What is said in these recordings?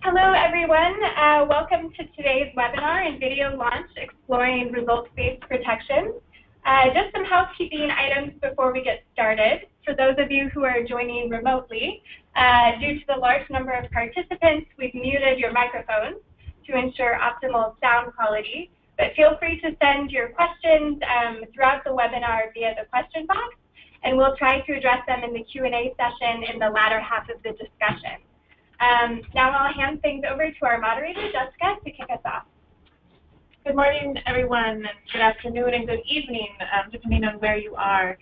Hello, everyone. Welcome to today's webinar and video launch, Exploring Results-Based Protection. Just some housekeeping items before we get started. For those of you who are joining remotely, due to the large number of participants, we've muted your microphones to ensure optimal sound quality. But feel free to send your questions throughout the webinar via the question box, and we'll try to address them in the Q&A session in the latter half of the discussion. Now I'll hand things over to our moderator, Jessica, to kick us off. Good morning, everyone, and good afternoon and good evening, depending on where you are.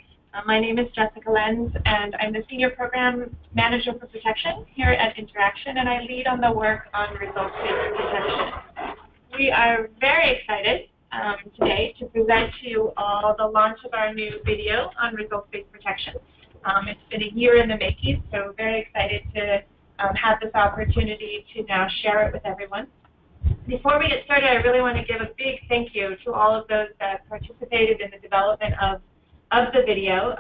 My name is Jessica Lenz, and I'm the Senior Program Manager for Protection here at Interaction, and I lead on the work on results-based protection. We are very excited today to present to you all the launch of our new video on results-based protection. It's been a year in the making, so very excited to have this opportunity to now share it with everyone. Before we get started, I really want to give a big thank you to all of those that participated in the development of the video.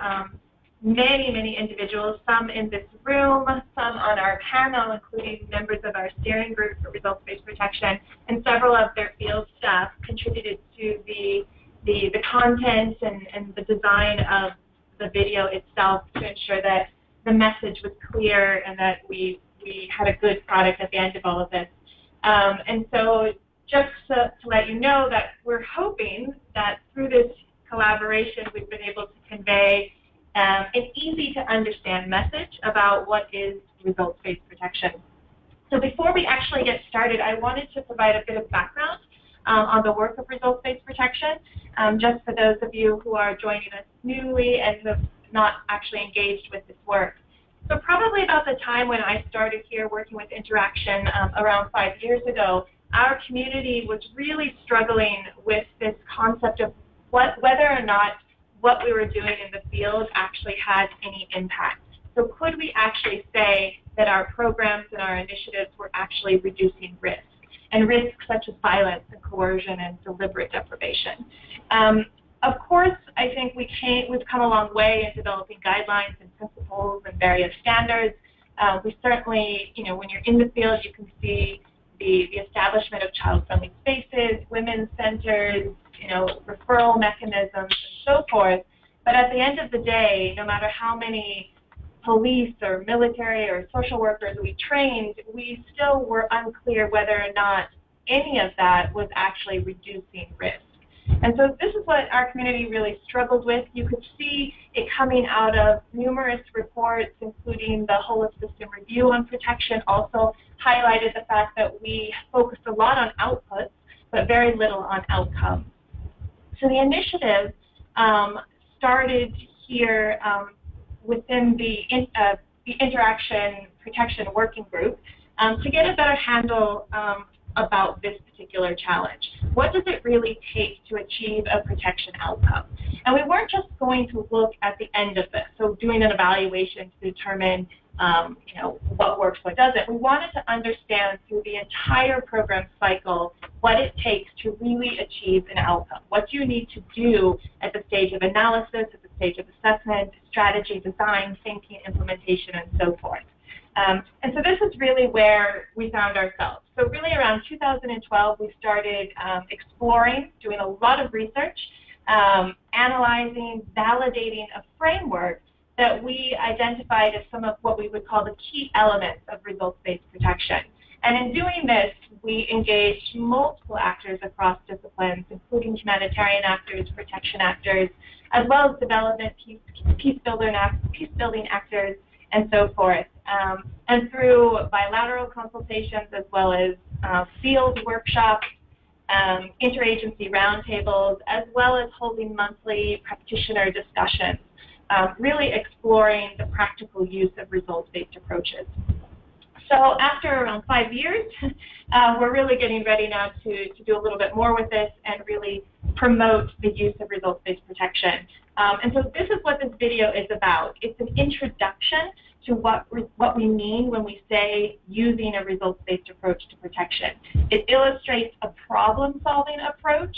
Many individuals, some in this room, some on our panel, including members of our steering group for results-based protection, and several of their field staff contributed to the content and the design of the video itself to ensure that the message was clear and that we had a good product at the end of all of this. And so just to let you know that we're hoping that through this collaboration we've been able to convey an easy-to-understand message about what is results-based protection. So before we actually get started, I wanted to provide a bit of background on the work of results-based protection, just for those of you who are joining us newly and who have not actually engaged with this work. So probably about the time when I started here working with Interaction around 5 years ago, our community was really struggling with this concept of whether or not what we were doing in the field actually had any impact. So could we actually say that our programs and our initiatives were actually reducing risk, and risks such as violence and coercion and deliberate deprivation? Of course, I think we've come a long way in developing guidelines and principles and various standards. We certainly, when you're in the field, you can see the establishment of child-friendly spaces, women's centers, referral mechanisms, and so forth. But at the end of the day, no matter how many police or military or social workers we trained, we still were unclear whether or not any of that was actually reducing risk. And so this is what our community really struggled with. You could see it coming out of numerous reports, including the Whole of System Review on Protection, also highlighted the fact that we focused a lot on outputs, but very little on outcomes. So the initiative started here within the Interaction Protection Working Group to get a better handle about this particular challenge. What does it really take to achieve a protection outcome? And we weren't just going to look at the end of this, so doing an evaluation to determine what works, what doesn't. We wanted to understand through the entire program cycle what it takes to really achieve an outcome. What do you need to do at the stage of analysis, at the stage of assessment, strategy, design, thinking, implementation, and so forth. And so this is really where we found ourselves. So really around 2012, we started exploring, doing a lot of research, analyzing, validating a framework that we identified as some of what we would call the key elements of results-based protection. And in doing this, we engaged multiple actors across disciplines, including humanitarian actors, protection actors, as well as development, peace-building actors, and so forth. And through bilateral consultations as well as field workshops, interagency roundtables, as well as holding monthly practitioner discussions, really exploring the practical use of results-based approaches. So after around 5 years, we're really getting ready now to do a little bit more with this and really promote the use of results-based protection. And so this is what this video is about. It's an introduction to what we mean when we say using a results-based approach to protection. It illustrates a problem-solving approach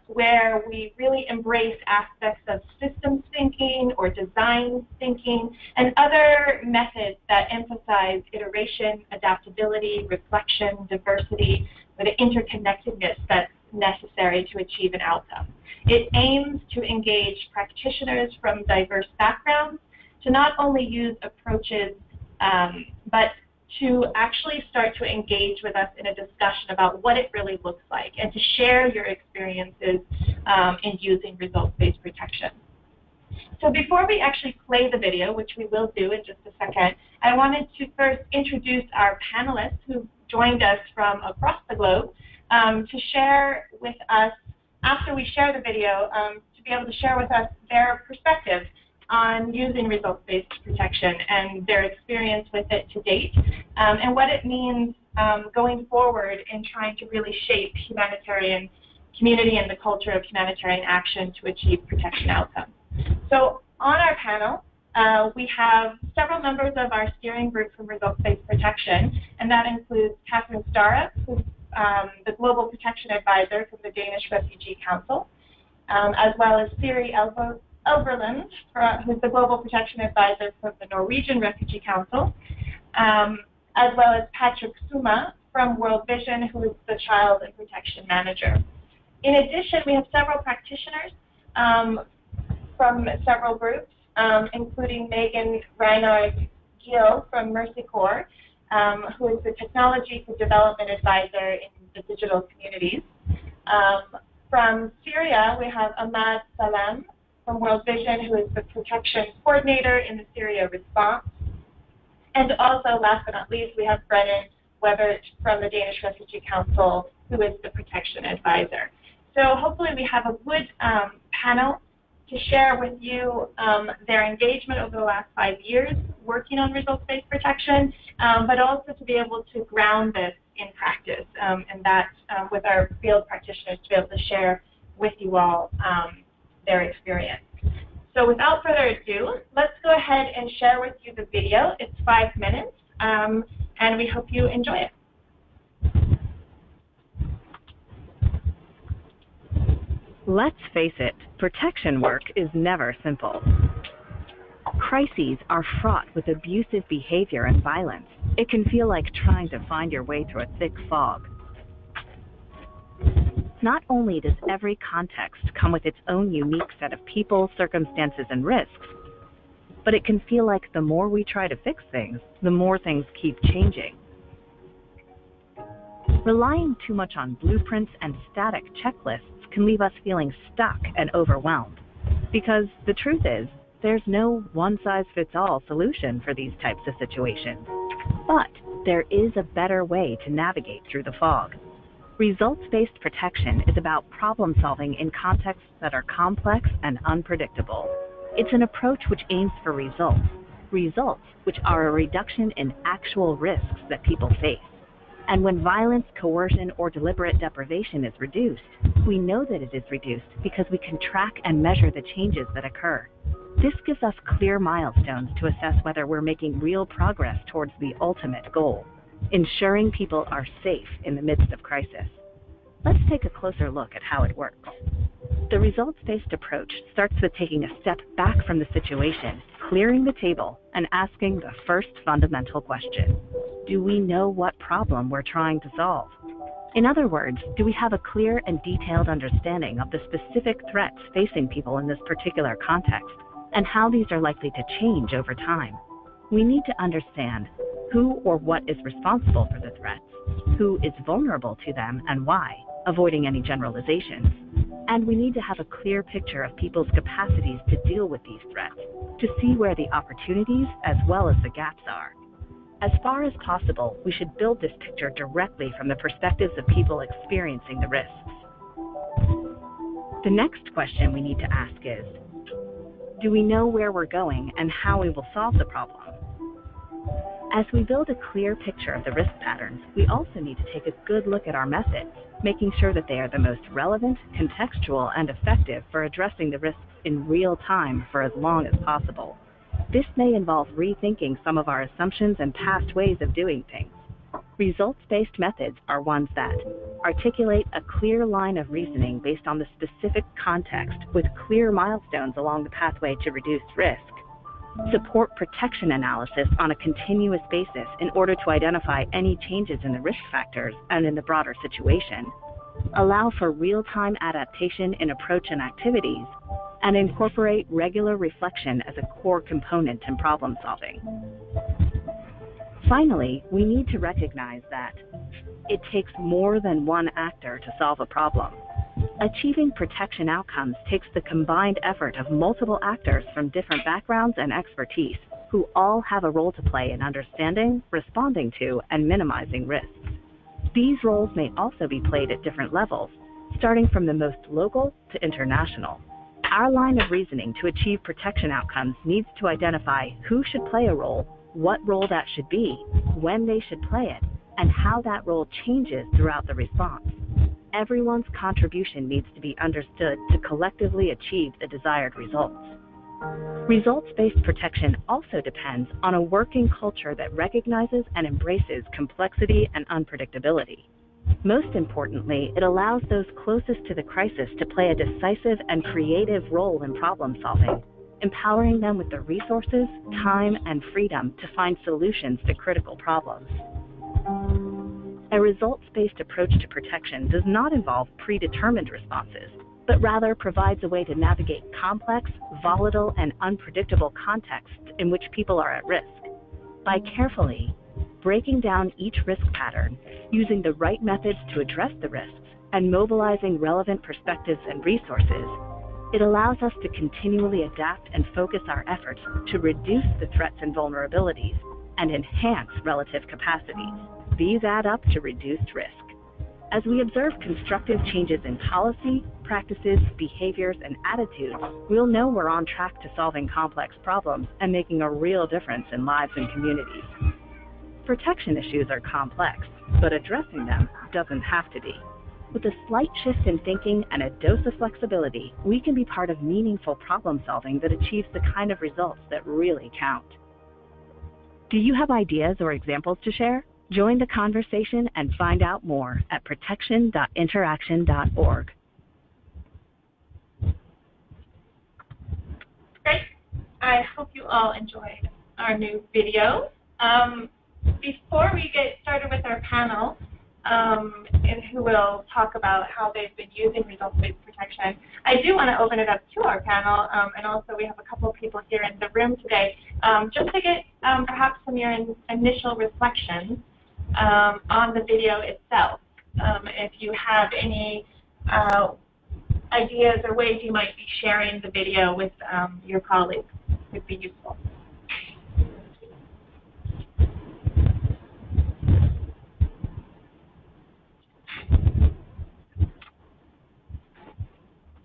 where we really embrace aspects of systems thinking or design thinking and other methods that emphasize iteration, adaptability, reflection, diversity, or the interconnectedness that's necessary to achieve an outcome. It aims to engage practitioners from diverse backgrounds to not only use approaches, but to actually start to engage with us in a discussion about what it really looks like and to share your experiences in using results-based protection. So before we actually play the video, which we will do in just a second, I wanted to first introduce our panelists who joined us from across the globe to share with us, after we share the video, to be able to share with us their perspective on using results-based protection and their experience with it to date, and what it means going forward in trying to really shape humanitarian community and the culture of humanitarian action to achieve protection outcomes. So on our panel, we have several members of our steering group from results-based protection, and that includes Kathrine Starup, who's the Global Protection Advisor from the Danish Refugee Council, as well as Siri Elverland, who's the Global Protection Advisor from the Norwegian Refugee Council, as well as Sooma from World Vision, who is the Child and Protection Manager. In addition, we have several practitioners from several groups, including Meghann Rhynard-Geil from Mercy Corps, who is the Technology for Development Advisor in the digital communities. From Syria, we have Ahmad Salem from World Vision, who is the Protection Coordinator in the Syria response. And also, last but not least, we have Brennan Webert from the Danish Refugee Council, who is the Protection Advisor. So hopefully we have a good panel to share with you their engagement over the last 5 years working on results-based protection, but also to be able to ground this in practice, and that with our field practitioners to be able to share with you all their experience. So without further ado, let's go ahead and share with you the video. It's 5 minutes, and we hope you enjoy it. Let's face it, protection work is never simple. Crises are fraught with abusive behavior and violence. It can feel like trying to find your way through a thick fog. Not only does every context come with its own unique set of people, circumstances, and risks, but it can feel like the more we try to fix things, the more things keep changing. Relying too much on blueprints and static checklists can leave us feeling stuck and overwhelmed, because the truth is, there's no one-size-fits-all solution for these types of situations. But there is a better way to navigate through the fog. Results-based protection is about problem-solving in contexts that are complex and unpredictable. It's an approach which aims for results which are a reduction in actual risks that people face. And when violence, coercion, or deliberate deprivation is reduced, we know that it is reduced because we can track and measure the changes that occur. This gives us clear milestones to assess whether we're making real progress towards the ultimate goal, ensuring people are safe in the midst of crisis. Let's take a closer look at how it works. The results-based approach starts with taking a step back from the situation, clearing the table, and asking the first fundamental question. Do we know what problem we're trying to solve? In other words, do we have a clear and detailed understanding of the specific threats facing people in this particular context, and how these are likely to change over time? We need to understand who or what is responsible for the threats, who is vulnerable to them and why, avoiding any generalizations. And we need to have a clear picture of people's capacities to deal with these threats, to see where the opportunities as well as the gaps are. As far as possible, we should build this picture directly from the perspectives of people experiencing the risks. The next question we need to ask is, do we know where we're going and how we will solve the problem? As we build a clear picture of the risk patterns, we also need to take a good look at our methods, making sure that they are the most relevant, contextual, and effective for addressing the risks in real time for as long as possible. This may involve rethinking some of our assumptions and past ways of doing things. Results-based methods are ones that articulate a clear line of reasoning based on the specific context with clear milestones along the pathway to reduced risk, support protection analysis on a continuous basis in order to identify any changes in the risk factors and in the broader situation, allow for real-time adaptation in approach and activities, and incorporate regular reflection as a core component in problem solving. Finally, we need to recognize that it takes more than one actor to solve a problem. Achieving protection outcomes takes the combined effort of multiple actors from different backgrounds and expertise who all have a role to play in understanding, responding to, and minimizing risks. These roles may also be played at different levels, starting from the most local to international. Our line of reasoning to achieve protection outcomes needs to identify who should play a role, what role that should be, when they should play it, and how that role changes throughout the response. Everyone's contribution needs to be understood to collectively achieve the desired results. Results-based protection also depends on a working culture that recognizes and embraces complexity and unpredictability. Most importantly, it allows those closest to the crisis to play a decisive and creative role in problem solving, empowering them with the resources, time, and freedom to find solutions to critical problems. A results-based approach to protection does not involve predetermined responses, but rather provides a way to navigate complex, volatile, and unpredictable contexts in which people are at risk. By carefully breaking down each risk pattern, using the right methods to address the risks, and mobilizing relevant perspectives and resources, it allows us to continually adapt and focus our efforts to reduce the threats and vulnerabilities and enhance relative capacities. These add up to reduced risk. As we observe constructive changes in policy, practices, behaviors, and attitudes, we'll know we're on track to solving complex problems and making a real difference in lives and communities. Protection issues are complex, but addressing them doesn't have to be. With a slight shift in thinking and a dose of flexibility, we can be part of meaningful problem solving that achieves the kind of results that really count. Do you have ideas or examples to share? Join the conversation and find out more at protection.interaction.org. Great. I hope you all enjoyed our new video. Before we get started with our panel, and who will talk about how they've been using results-based protection, I do want to open it up to our panel, and also we have a couple of people here in the room today, just to get perhaps some of your initial reflections on the video itself. If you have any ideas or ways you might be sharing the video with your colleagues, would be useful.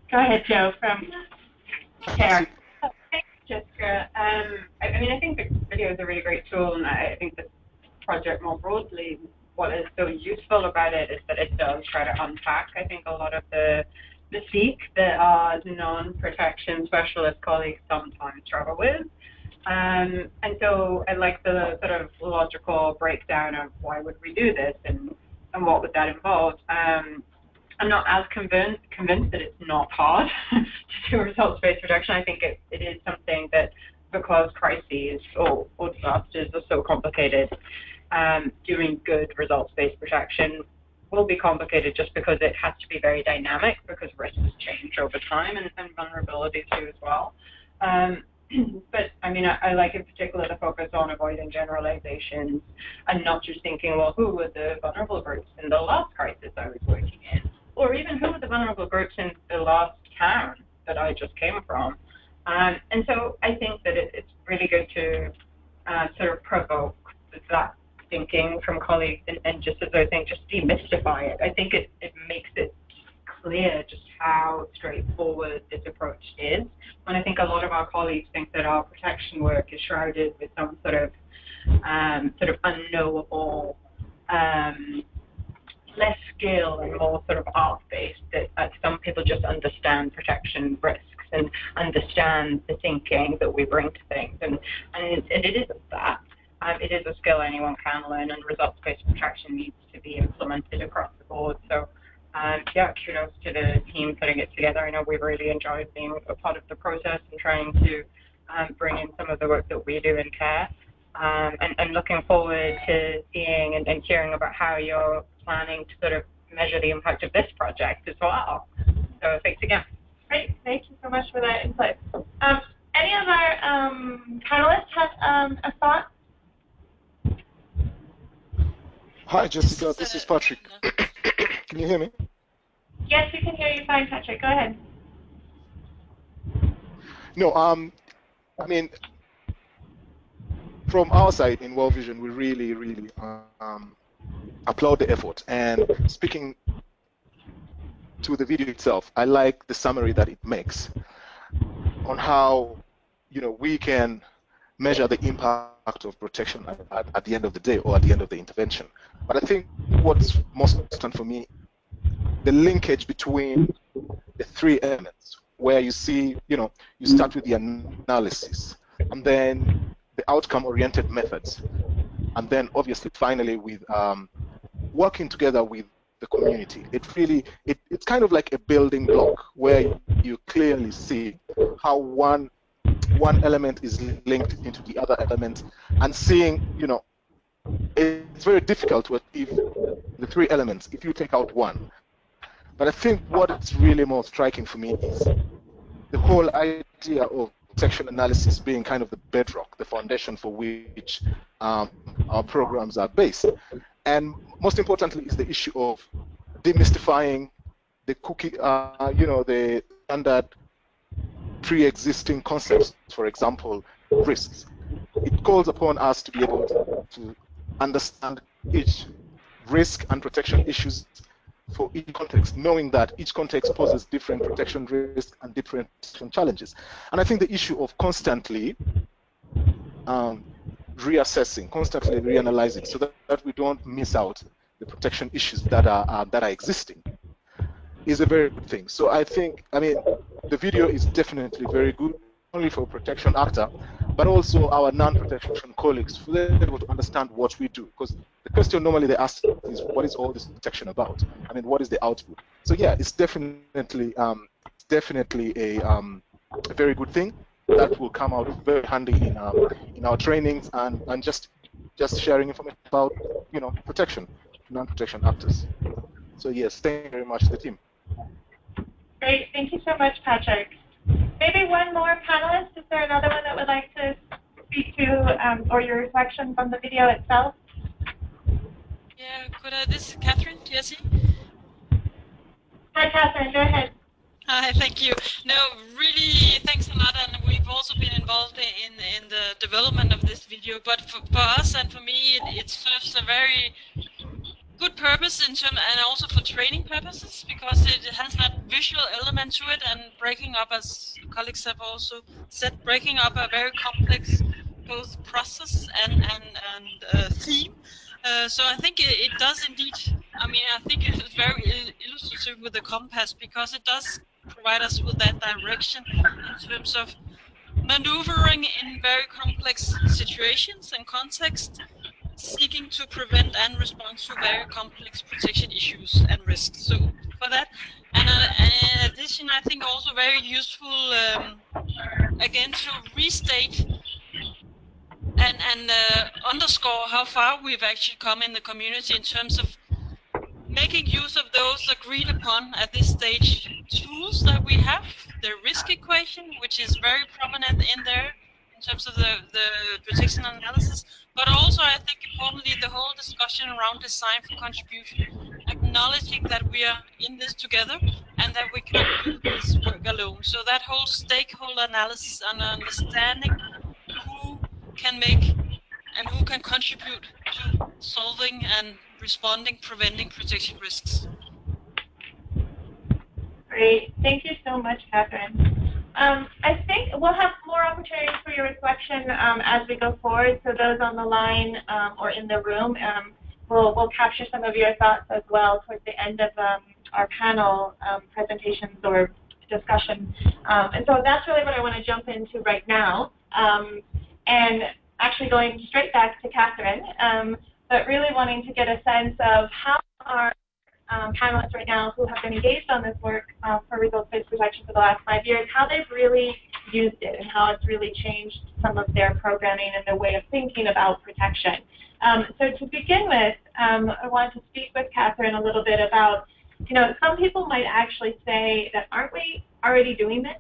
Go ahead, Joe, from CARE. Thanks, Jessica. I mean, I think the video is a really great tool, and I think the project more broadly, what is so useful about it is that it does try to unpack, I think, a lot of the mystique that our non-protection specialist colleagues sometimes struggle with. And so I like the sort of logical breakdown of why would we do this and what would that involve. I'm not as convinced that it's not hard to do results-based protection. I think it is something that, because crises or disasters are so complicated, doing good results-based protection will be complicated just because it has to be very dynamic, because risks change over time and vulnerabilities do as well. But I mean, I like in particular the focus on avoiding generalizations and not just thinking, well, who were the vulnerable groups in the last crisis I was working in? Or even who were the vulnerable groups in the last town that I just came from. And so I think that it's really good to sort of provoke that thinking from colleagues and just, as I think, just demystify it. I think it makes it clear just how straightforward this approach is. When I think a lot of our colleagues think that our protection work is shrouded with some sort of unknowable, less skill and more sort of art-based, that some people just understand protection risks and understand the thinking that we bring to things. And it isn't that. it is a skill anyone can learn, and results-based protection needs to be implemented across the board. So, yeah, kudos to the team putting it together. I know we've really enjoyed being a part of the process and trying to bring in some of the work that we do in care, and looking forward to seeing and hearing about how you're planning to sort of measure the impact of this project as well. So thanks again. Great, thank you so much for that input. Any of our panelists have a thought? Hi, Jessica. This is Patrick. Can you hear me? Yes, we can hear you fine, Patrick. Go ahead. No, I mean, from our side in World Vision, we really, really applaud the effort. And speaking to the video itself, I like the summary that it makes on how, you know, we can measure the impact of protection at the end of the day or at the end of the intervention. But I think what's most important for me, the linkage between the three elements, where you see, you know, you start with the analysis, and then the outcome-oriented methods, and then obviously finally with working together with the community. It's kind of like a building block where you clearly see how one element is linked into the other element, and seeing, you know, it's very difficult if the three elements, if you take out one. But I think what is really more striking for me is the whole idea of protection analysis being kind of the bedrock, the foundation for which our programs are based. And most importantly is the issue of demystifying the cookie, you know, the standard pre-existing concepts, for example, risks. It calls upon us to be able to understand each risk and protection issues for each context, knowing that each context poses different protection risks and different challenges. And I think the issue of constantly reassessing, constantly reanalyzing, so that we don't miss out the protection issues that are existing, is a very good thing. So I think, I mean, the video is definitely very good, not only for protection actor, but also our non-protection colleagues, for them able to understand what we do. Because the question normally they ask is, what is all this protection about? I mean, what is the output? So yeah, it's definitely a very good thing that will come out very handy in our trainings and just sharing information about, you know, protection, non-protection actors. So yes, thank you very much to the team. Great, thank you so much, Patrick. Maybe one more panelist. Is there another one that would like to speak to or your reflections on the video itself? Yeah, could I? This is Kathrine, Jesse. Hi, Kathrine, go ahead. Hi, thank you. No, really, thanks a lot, and we've also been involved in the development of this video. But for us and for me, it serves a very good purpose in terms, and also for training purposes, because it has that visual element to it, and breaking up, as colleagues have also said, breaking up a very complex both process and theme. So I think it does indeed. I mean, I think it's very illustrative with the compass, because it does provide us with that direction in terms of maneuvering in very complex situations and contexts, seeking to prevent and respond to very complex protection issues and risks. So for that, and in addition, I think also very useful, again, to restate and underscore how far we've actually come in the community in terms of making use of those agreed upon at this stage tools that we have, the risk equation, which is very prominent in there in terms of the protection analysis, but also I think importantly the whole discussion around design for contribution, acknowledging that we are in this together and that we cannot do this work alone. So that whole stakeholder analysis and understanding who can make and who can contribute to solving and responding, preventing protection risks. Great, thank you so much, Kathrine. I think we'll have more opportunities for your reflection as we go forward. So those on the line or in the room, we'll capture some of your thoughts as well towards the end of our panel presentations or discussion. And so that's really what I want to jump into right now. And actually going straight back to Kathrine, but really wanting to get a sense of how our panelists right now who have been engaged on this work for results-based protection for the last 5 years, how they've really used it and how it's really changed some of their programming and their way of thinking about protection. So to begin with, I want to speak with Kathrine a little bit about, some people might actually say that aren't we already doing this?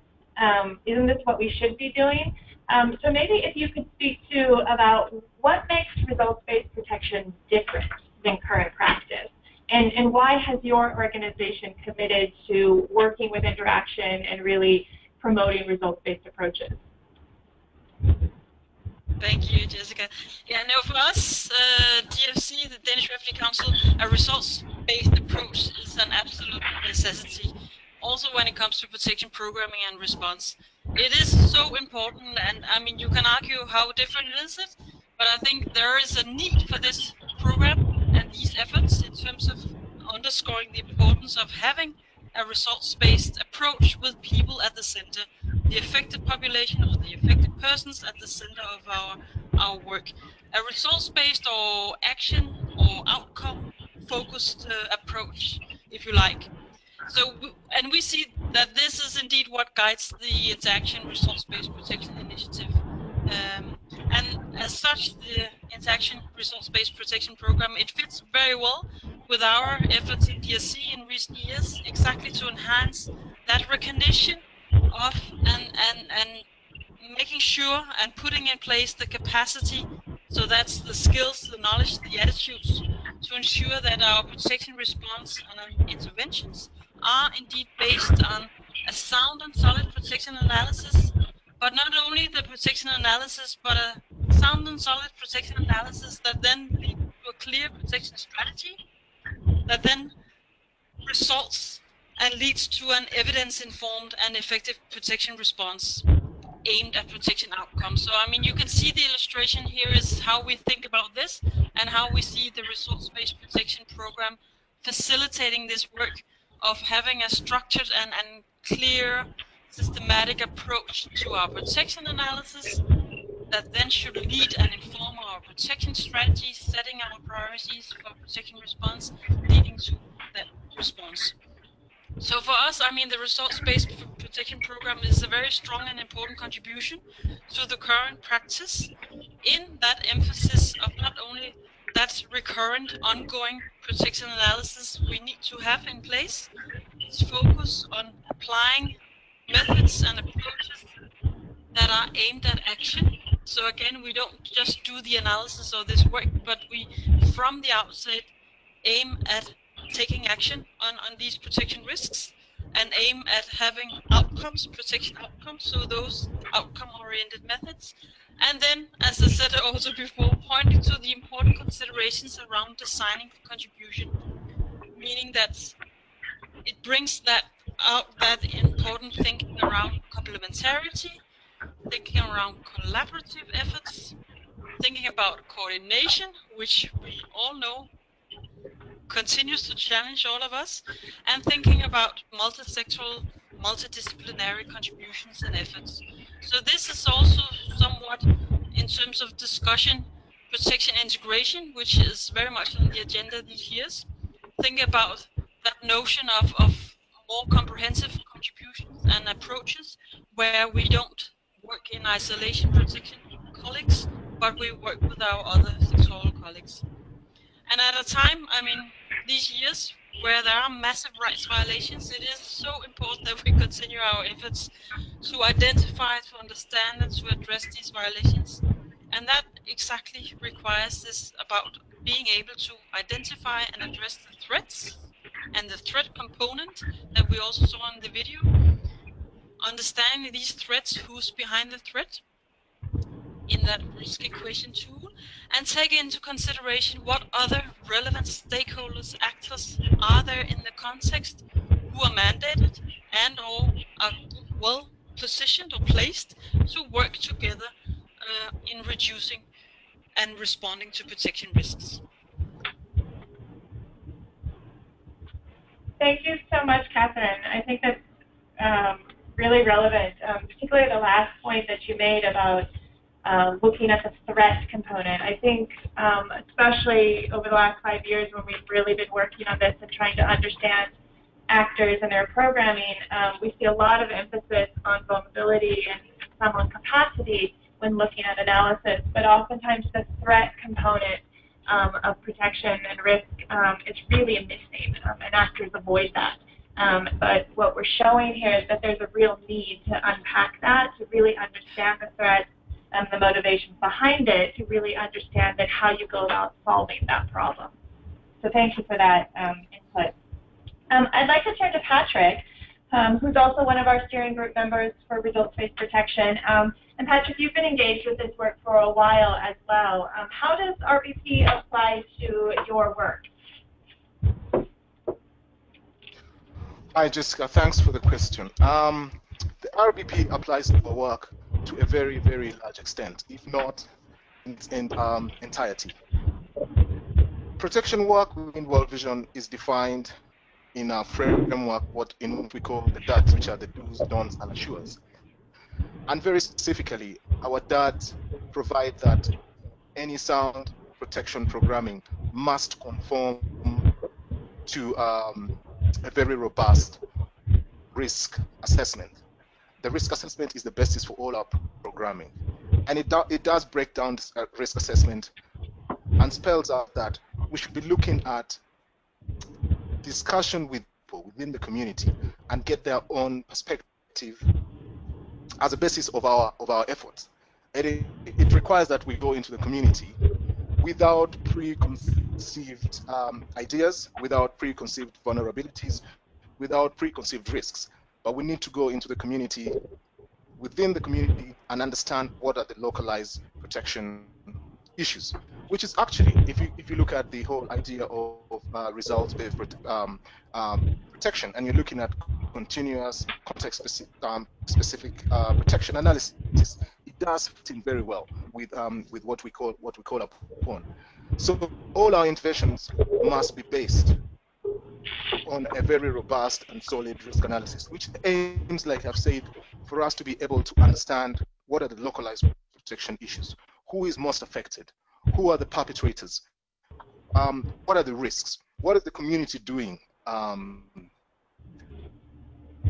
Isn't this what we should be doing? So maybe if you could speak to about what makes results-based protection different than current practice, and why has your organization committed to working with interaction and really promoting results-based approaches? Thank you, Jessica. Yeah, no, for us, DFC, the Danish Refugee Council, a results-based approach is an absolute necessity. Also when it comes to protection programming and response. It is so important, and I mean, you can argue how different is it, but I think there is a need for this program and these efforts in terms of underscoring the importance of having a results-based approach with people at the center, the affected population or the affected persons at the center of our work. A results-based or action or outcome-focused approach, if you like. So, and we see that this is indeed what guides the Interaction Results-Based Protection Initiative. And as such, the Interaction Results-Based Protection Program, it fits very well with our efforts in DSC in recent years, exactly to enhance that recognition of and making sure and putting in place the capacity, so that's the skills, the knowledge, the attitudes, to ensure that our protection response and our interventions are indeed based on a sound and solid protection analysis, but not only the protection analysis, but a sound and solid protection analysis that then leads to a clear protection strategy, that then results and leads to an evidence-informed and effective protection response aimed at protection outcomes. So, I mean, you can see the illustration here is how we think about this and how we see the results-based protection program facilitating this work of having a structured and clear, systematic approach to our protection analysis that then should lead and inform our protection strategies, setting our priorities for protection response, leading to that response. So for us, I mean, the results-based protection program is a very strong and important contribution to the current practice in that emphasis of not only that recurrent, ongoing protection analysis we need to have in place, it's focus on applying methods and approaches that are aimed at action. So again, we don't just do the analysis of this work, but we, from the outset, aim at taking action on these protection risks and aim at having outcomes, protection outcomes, so those outcome-oriented methods. And then, as I said also before, pointing to the important considerations around designing for contribution, meaning that it brings that out, that important thinking around complementarity, thinking around collaborative efforts, thinking about coordination, which we all know continues to challenge all of us, and thinking about multi-sectoral, multidisciplinary contributions and efforts. So this is also somewhat, in terms of discussion, protection integration, which is very much on the agenda these years. Think about that notion of more comprehensive contributions and approaches, where we don't work in isolation protection colleagues, but we work with our other sectoral colleagues. And at a time, I mean, these years where there are massive rights violations, it is so important that we continue our efforts to identify, to understand, and to address these violations. And that exactly requires this about being able to identify and address the threats and the threat component that we also saw in the video. Understanding these threats, who's behind the threat, in that risk equation tool, and take into consideration what other relevant stakeholders, actors are there in the context who are mandated and or are well positioned or placed to work together in reducing and responding to protection risks. Thank you so much, Kathrine. I think that's really relevant, particularly the last point that you made about looking at the threat component. I think especially over the last 5 years when we've really been working on this and trying to understand actors and their programming, we see a lot of emphasis on vulnerability and someone's capacity when looking at analysis, but oftentimes the threat component of protection and risk is really a misname, and actors avoid that. But what we're showing here is that there's a real need to unpack that, to really understand the threat and the motivations behind it, to really understand that how you go about solving that problem. So thank you for that input. I'd like to turn to Patrick, who's also one of our steering group members for results-based protection. And Patrick, you've been engaged with this work for a while as well. How does RBP apply to your work? Hi, Jessica. Thanks for the question. The RBP applies to our work to a very, very large extent, if not in entirety. Protection work within World Vision is defined in our framework, what we call the DADs, which are the do's, don'ts, and assures. And very specifically, our DADs provide that any sound protection programming must conform to a very robust risk assessment. The risk assessment is the basis for all our programming. And it does break down this risk assessment and spells out that we should be looking at discussion with people within the community and get their own perspective as a basis of our efforts. It requires that we go into the community without preconceived ideas, without preconceived vulnerabilities, without preconceived risks. But we need to go into the community, within the community, and understand what are the localized protection issues, which is actually, if you look at the whole idea of results-based protection, and you're looking at continuous context-specific protection analysis, it does fit in very well with what we call upon. So all our interventions must be based on a very robust and solid risk analysis, which aims, like I've said, for us to be able to understand what are the localized protection issues, who is most affected, who are the perpetrators, what are the risks, what is the community doing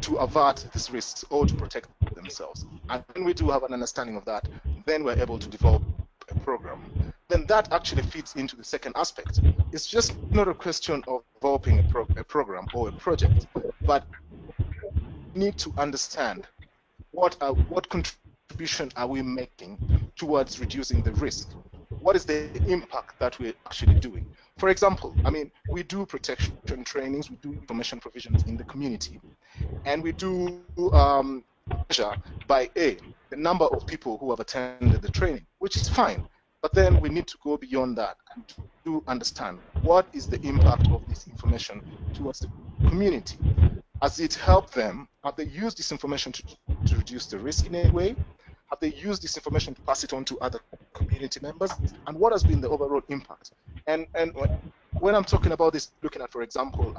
to avert these risks or to protect themselves. And when we do have an understanding of that, then we're able to develop a program. Then that actually fits into the second aspect. It's just not a question of developing a program or a project, but we need to understand what contribution are we making towards reducing the risk. What is the impact that we're actually doing? For example, I mean, we do protection trainings, we do information provisions in the community, and we do measure by the number of people who have attended the training, which is fine. But then we need to go beyond that and to understand what is the impact of this information towards the community. Has it helped them? Have they used this information to reduce the risk in any way? Have they used this information to pass it on to other community members? And what has been the overall impact? And when I'm talking about this, looking at, for example,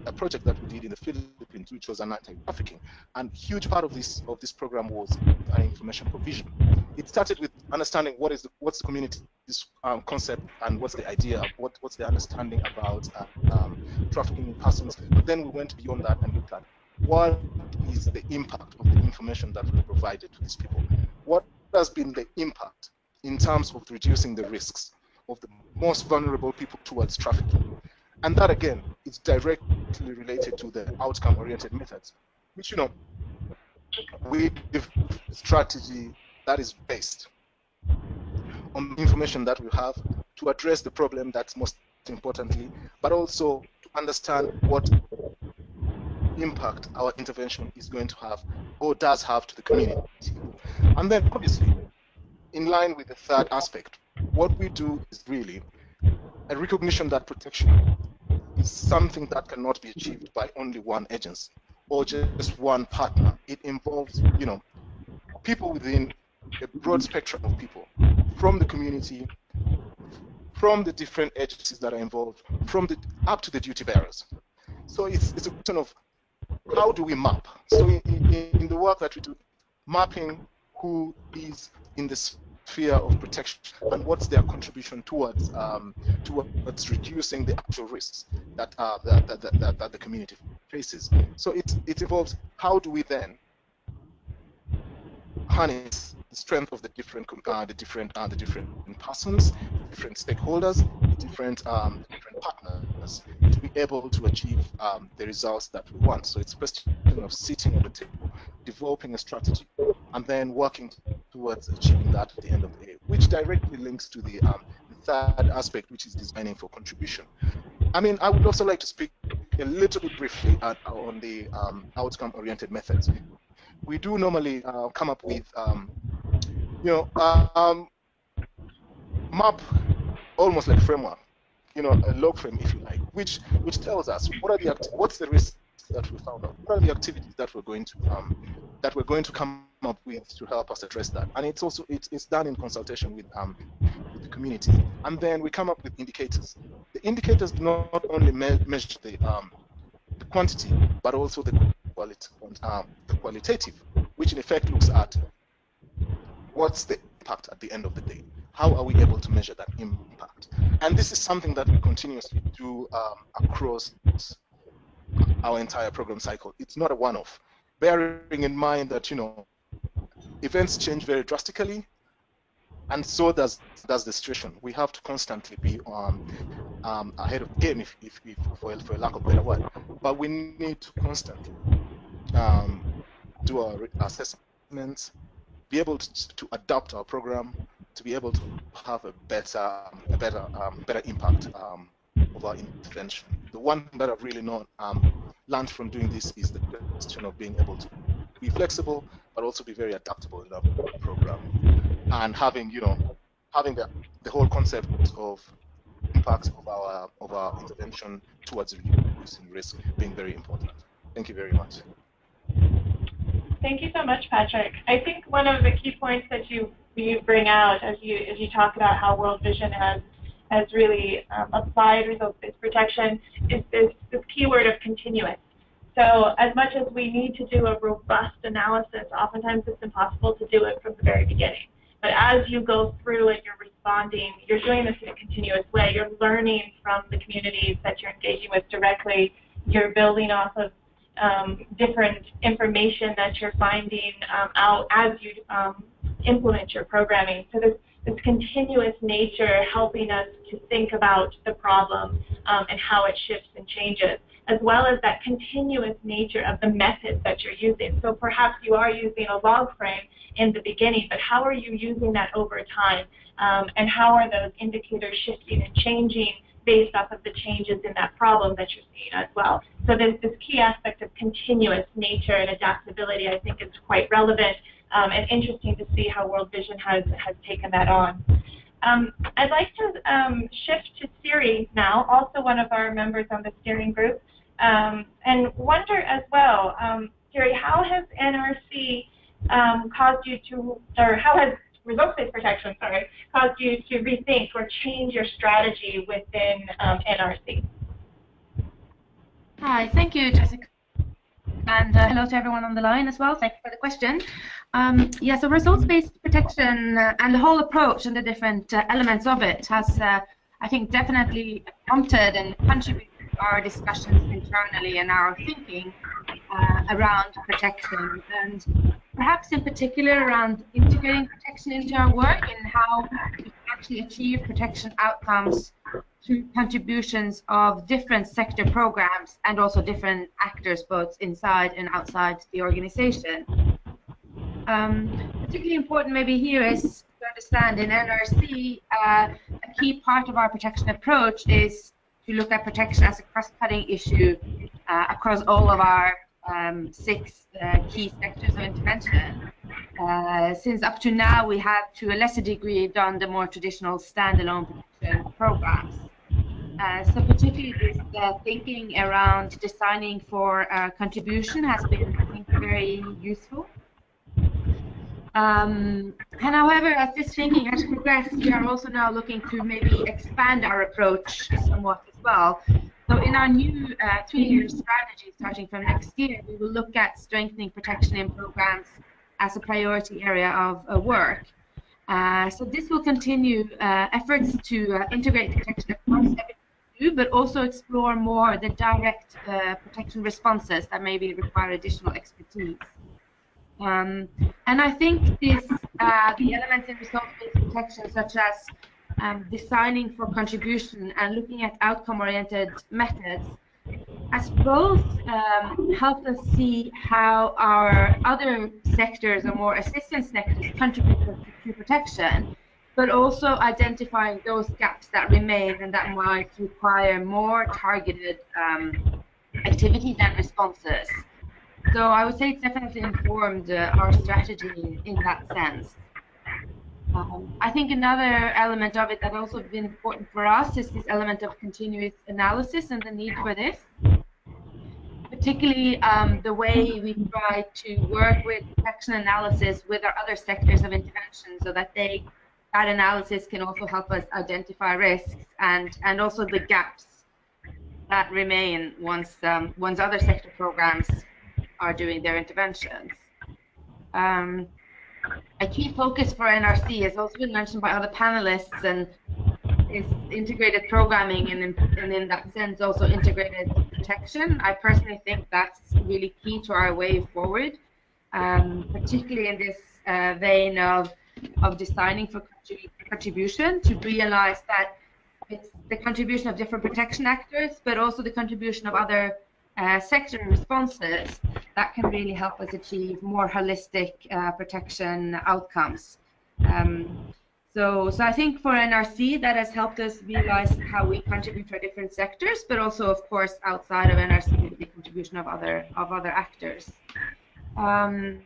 a project that we did in the Philippines, which was an anti-trafficking, and a huge part of this program was an information provision. It started with understanding what's the community's concept and what's the idea, what's the understanding about trafficking in persons. But then we went beyond that and looked at what is the impact of the information that we provided to these people. What has been the impact in terms of reducing the risks of the most vulnerable people towards trafficking? And that, again, is directly related to the outcome-oriented methods, which, you know, we have a strategy that is based on the information that we have to address the problem that's most importantly, but also to understand what impact our intervention is going to have or does have to the community. And then, obviously, in line with the third aspect, what we do is really a recognition that protection is something that cannot be achieved by only one agency or just one partner. It involves, you know, people within a broad spectrum of people, from the community, from the different agencies that are involved, up to the duty bearers. So it's a question of how do we map? So in the work that we do, mapping who is in the sphere of protection and what's their contribution towards reducing the actual risks that that the community faces. So it involves how do we then harness the strength of the different persons, the different stakeholders, the different partners to be able to achieve the results that we want. So it's a question of sitting on the table, developing a strategy, and then working towards achieving that at the end of the day, which directly links to the third aspect, which is designing for contribution. I mean, I would also like to speak a little bit briefly on the outcome-oriented methods. We do normally come up with, map, almost like framework, a log frame, if you like, which tells us what's the risk that we found out, what are the activities that we're going to come up with to help us address that, and it's done in consultation with the community, and then we come up with indicators. The indicators do not only measure the quantity, but also the qualitative, which in effect looks at what's the impact at the end of the day. How are we able to measure that impact? And this is something that we continuously do across our entire program cycle. It's not a one-off. Bearing in mind that events change very drastically, and so does the situation. We have to constantly be ahead of the game, if for a lack of a better word. But we need to constantly do our assessments, be able to adapt our program, to be able to have a better impact of our intervention. The one thing that I've really learned from doing this is the question of being able to be flexible, but also be very adaptable in our program, and having the whole concept of impact of our intervention towards reducing risk being very important. Thank you very much. Thank you so much, Patrick. I think one of the key points that you bring out as you talk about how World Vision has really applied results-based protection is this keyword of continuous. So as much as we need to do a robust analysis, oftentimes it's impossible to do it from the very beginning. But as you go through and you're responding, you're doing this in a continuous way. You're learning from the communities that you're engaging with directly. You're building off of different information that you're finding out as you implement your programming. So this continuous nature helping us to think about the problem and how it shifts and changes, as well as that continuous nature of the methods that you're using. So perhaps you are using a log frame in the beginning, but how are you using that over time? And how are those indicators shifting and changing based off of the changes in that problem that you're seeing as well? So this key aspect of continuous nature and adaptability, I think, is quite relevant and interesting to see how World Vision has taken that on. I'd like to shift to Siri now, also one of our members on the steering group, and wonder as well, Siri, how has NRC caused you to, or how has results-based protection, caused you to rethink or change your strategy within NRC? Hi, thank you, Jessica. And hello to everyone on the line as well. Thank you for the question. Yeah, so results-based protection and the whole approach and the different elements of it has, I think, definitely prompted and contributed to our discussions internally and our thinking around protection, and perhaps in particular around integrating protection into our work and how we can actually achieve protection outcomes through contributions of different sector programs and also different actors both inside and outside the organization. Particularly important maybe here is to understand in NRC a key part of our protection approach is to look at protection as a cross-cutting issue across all of our 6 key sectors of intervention. Since up to now we have to a lesser degree done the more traditional standalone protection programs. So particularly this thinking around designing for contribution has been, I think, very useful. And however, as this thinking has progressed, we are also now looking to maybe expand our approach somewhat as well. So in our new 3-year strategy starting from next year, we will look at strengthening protection in programs as a priority area of work. So this will continue efforts to integrate protection across everything, but also explore more the direct protection responses that maybe require additional expertise. And I think this, the elements in results-based protection, such as designing for contribution and looking at outcome-oriented methods, has both helped us see how our other sectors or more assistance sectors contribute to protection, but also identifying those gaps that remain and that might require more targeted activities and responses. So I would say it's definitely informed our strategy in that sense. I think another element of it that also been important for us is this element of continuous analysis and the need for this. Particularly the way we try to work with protection analysis with our other sectors of intervention, so that that analysis can also help us identify risks and also the gaps that remain once other sector programs are doing their interventions. A key focus for NRC has also been mentioned by other panelists, and is integrated programming, and in that sense also integrated protection. I personally think that's really key to our way forward, particularly in this vein of designing for contribution, to realize that it's the contribution of different protection actors, but also the contribution of other sector responses that can really help us achieve more holistic protection outcomes. So I think for NRC that has helped us realize how we contribute to different sectors, but also of course outside of NRC with the contribution of other actors. But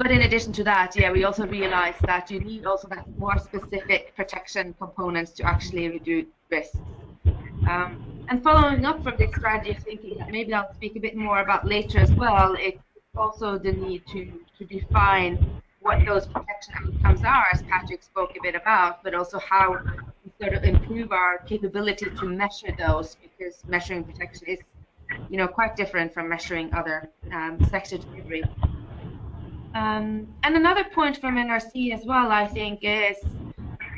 in addition to that, yeah, we also realize that you need also that more specific protection components to actually reduce risks. And following up from this strategy of thinking that maybe I'll speak a bit more about later as well, it's also the need to define what those protection outcomes are, as Patrick spoke a bit about, but also how we sort of improve our capability to measure those, because measuring protection is, you know, quite different from measuring other sector delivery. And another point from NRC as well, I think, is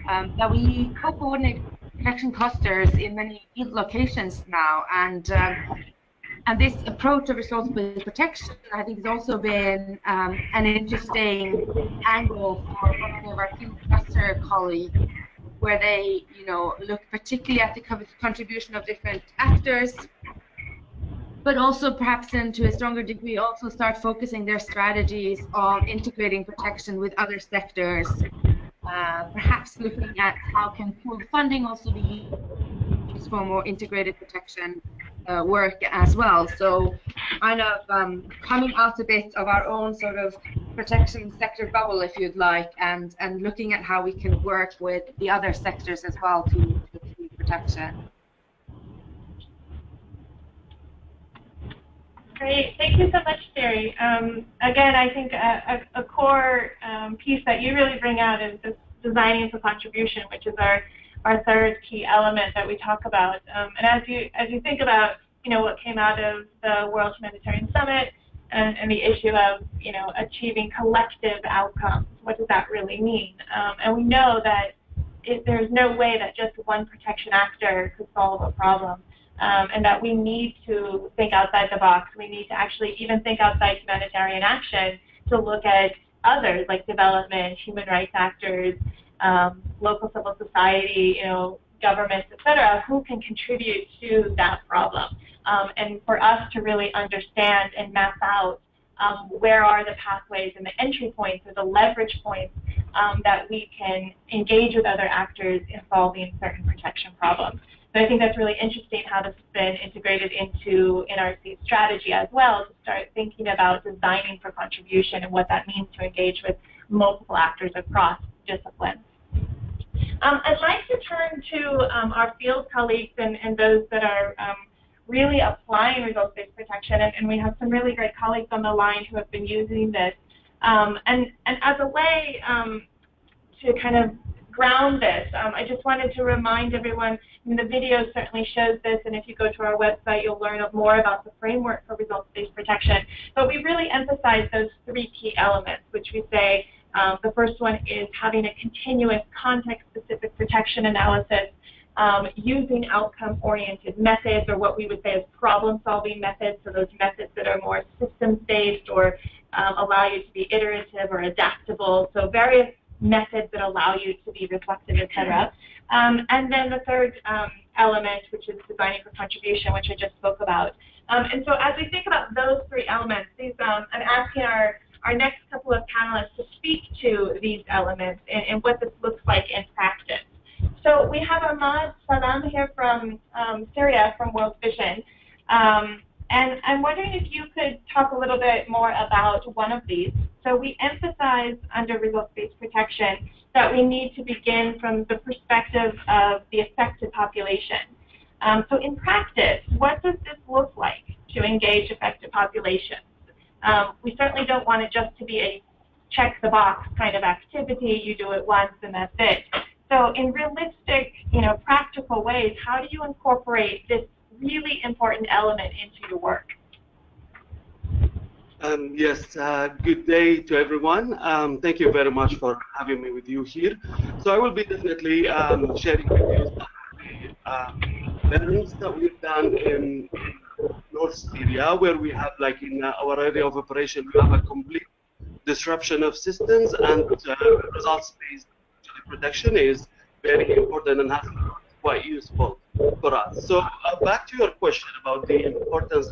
that we co-coordinate protection clusters in many field locations now, and this approach of results-based protection, I think, has also been an interesting angle for one of our field cluster colleagues, where they, you know, look particularly at the contribution of different actors, but also perhaps then to a stronger degree also start focusing their strategies on integrating protection with other sectors, perhaps looking at how can pooled funding also be used for more integrated protection work as well. So kind of coming out a bit of our own sort of protection sector bubble, if you'd like, and looking at how we can work with the other sectors as well to achieve protection. Great, thank you so much, Siri. Again, I think a core piece that you really bring out is this designing for contribution, which is our third key element that we talk about. And as you think about, you know, what came out of the World Humanitarian Summit and the issue of, you know, achieving collective outcomes, what does that really mean? And we know that there's no way that just one protection actor could solve a problem. And that we need to think outside the box. We need to actually even think outside humanitarian action to look at others like development, human rights actors, local civil society, you know, governments, etc., who can contribute to that problem. And for us to really understand and map out where are the pathways and the entry points or the leverage points that we can engage with other actors in solving certain protection problems. So I think that's really interesting how this has been integrated into NRC's strategy as well, to start thinking about designing for contribution and what that means to engage with multiple actors across disciplines. I'd like to turn to our field colleagues and those that are really applying results-based protection, and we have some really great colleagues on the line who have been using this. And as a way to kind of ground this, I just wanted to remind everyone, and the video certainly shows this, and if you go to our website, you'll learn more about the framework for results-based protection. But we really emphasize those three key elements, which we say The first one is having a continuous context-specific protection analysis using outcome-oriented methods, or what we would say is problem-solving methods, so those methods that are more systems-based or allow you to be iterative or adaptable, so various methods that allow you to be reflective, etc. And then the third element, which is designing for contribution, which I just spoke about. And so as we think about those three elements, I'm asking our next couple of panelists to speak to these elements and what this looks like in practice. So we have Ahmad Salem here from Syria, from World Vision. And I'm wondering if you could talk a little bit more about one of these. So we emphasize under results-based protection that we need to begin from the perspective of the affected population. So in practice, what does this look like to engage affected populations? We certainly don't want it just to be a check-the-box kind of activity. You do it once and that's it. So in realistic, practical ways, how do you incorporate this really important element into your work? Yes, good day to everyone. Thank you very much for having me with you here. So I will be definitely sharing with you some of the learnings that we've done in North Syria, where we have, like in our area of operation, we have a complete disruption of systems, and results-based protection is very important and has been quite useful for us. So back to your question about the importance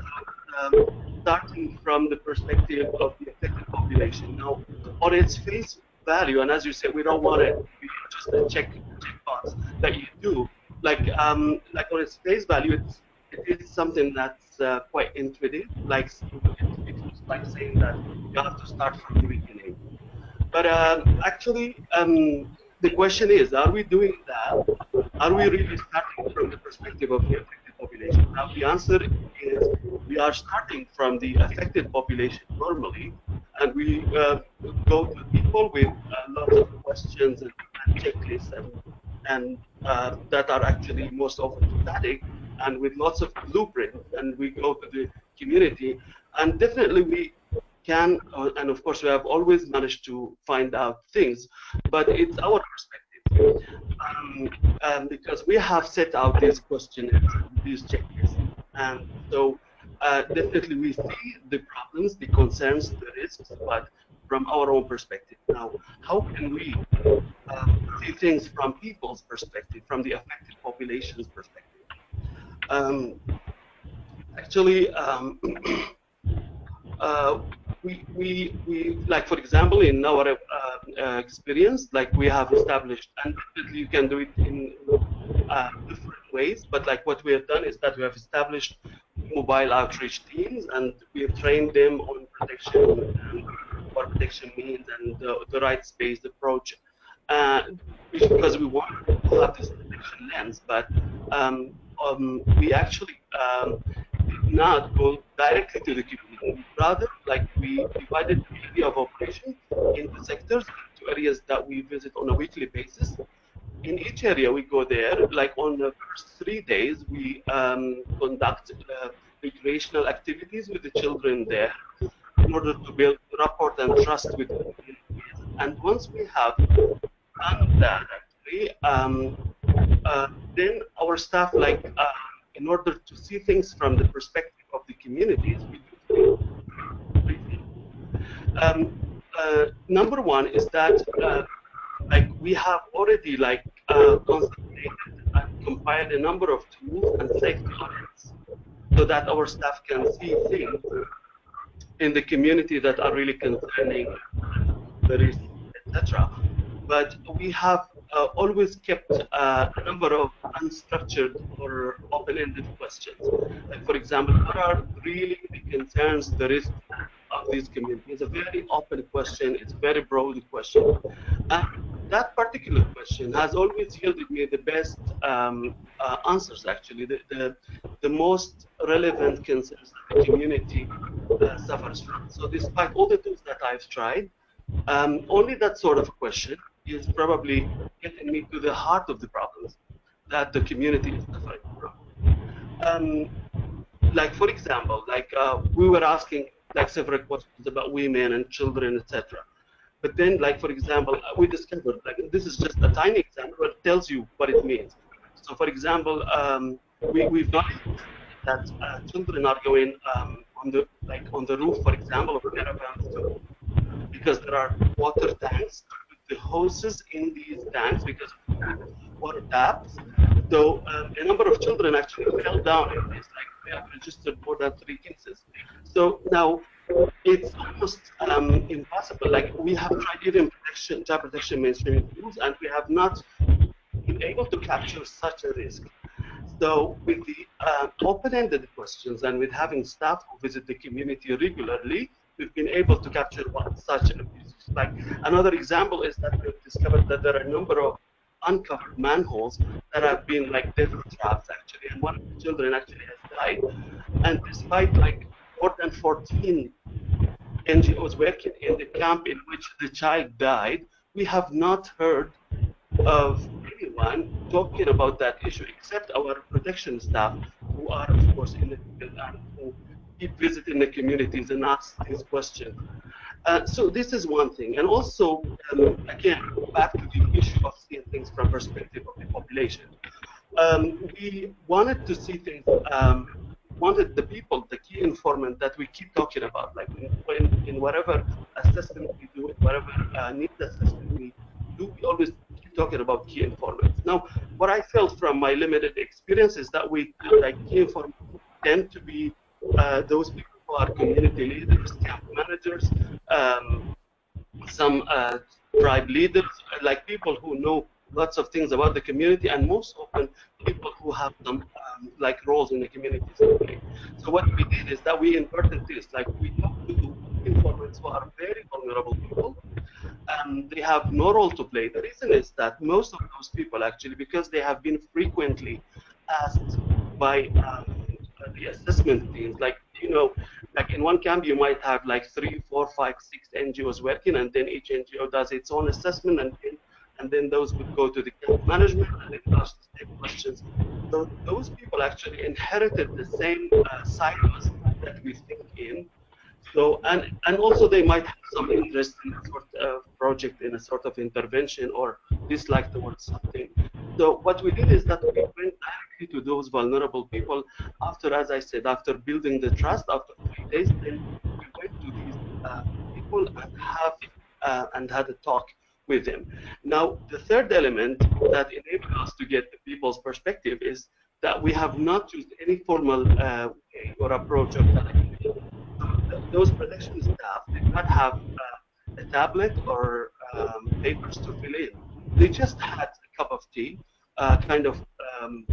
of starting from the perspective of the affected population. Now, on its face value, and as you said, we don't want it to be just a checkbox that you do. Like on its face value, it is something that's quite intuitive. Like it's like saying that you have to start from the beginning. But actually, the question is, are we doing that? Are we really starting from the perspective of the affected population? Now, the answer is we are starting from the affected population normally, and we go to people with lots of questions and checklists and that are actually most often static and with lots of blueprints, and we go to the community, and definitely we can, and of course we have always managed to find out things, but it's our perspective, because we have set out these questionnaires, these checklists, and so definitely we see the problems, the concerns, the risks, but from our own perspective. Now, how can we see things from people's perspective, from the affected population's perspective? Actually, we like, for example, in our experience, like we have established, and you can do it in different ways, but like what we have done is that we have established mobile outreach teams, and we have trained them on protection and what protection means and the rights-based approach, because we want to have this protection lens, but we actually did not go directly to the community. Rather, like we divided the area of operation into sectors, into areas that we visit on a weekly basis. In each area, we go there. Like on the first 3 days, we conduct recreational activities with the children there in order to build rapport and trust with the communities. And once we have done that, actually, then our staff, like, in order to see things from the perspective of the communities, we do briefing. Number one is that like we have already like consolidated and compiled a number of tools and safety audits so that our staff can see things in the community that are really concerning the risk, etc. But we have always kept a number of unstructured or open-ended questions. Like, for example, what are really the concerns, the risks of these communities? It's a very open question. It's a very broad question. And that particular question has always yielded me the best answers, actually, the most relevant concerns that the community suffers from. So despite all the tools that I've tried, only that sort of question is probably getting me to the heart of the problems that the community is suffering from. Like, for example, like we were asking like several questions about women and children, etc. But then, like for example, we discovered, like this is just a tiny example, but it tells you what it means. So for example, we've noticed that children are going on the roof, for example, of caravans too, because there are water tanks, the hoses in these tanks because of water taps. So a number of children actually fell down in this. Like we have registered more than 3 cases. So now it's almost impossible. Like we have tried even child protection mainstreaming tools, and we have not been able to capture such a risk. So with the open-ended questions and with having staff who visit the community regularly, we've been able to capture such abuses. Like another example is that we've discovered that there are a number of uncovered manholes that have been like death traps actually, and one of the children actually has died. And despite like more than 14 NGOs working in the camp in which the child died, we have not heard of anyone talking about that issue except our protection staff, who are of course in the field and who keep visiting the communities and ask these questions. So this is one thing, and also again back to the issue of seeing things from perspective of the population. We wanted to see things. Wanted the people, the key informant that we keep talking about, like in whatever assessment we do, whatever needs assessment we do, we always keep talking about key informants. Now, what I felt from my limited experience is that we, like key informants, tend to be those people who are community leaders, camp managers, some tribe leaders, like people who know lots of things about the community, and most often people who have some like roles in the community. So what we did is that we inverted this, like we talked to informants who are very vulnerable people, and they have no role to play. The reason is that most of those people actually, because they have been frequently asked by the assessment teams, like, you know, like in one camp you might have like 3, 4, 5, 6 NGOs working, and then each NGO does its own assessment, and then those would go to the camp management and it asks the same questions. So those people actually inherited the same silos that we think in. So and also they might have some interest in a sort of project, in a sort of intervention, or dislike towards something. So what we did is that we went directly to those vulnerable people after, as I said, after building the trust, after 3 days, then we went to these people and had a talk with them. Now, the third element that enabled us to get the people's perspective is that we have not used any formal way or approach of that. Those protection staff did not have a tablet or papers to fill in. They just had a cup of tea, kind of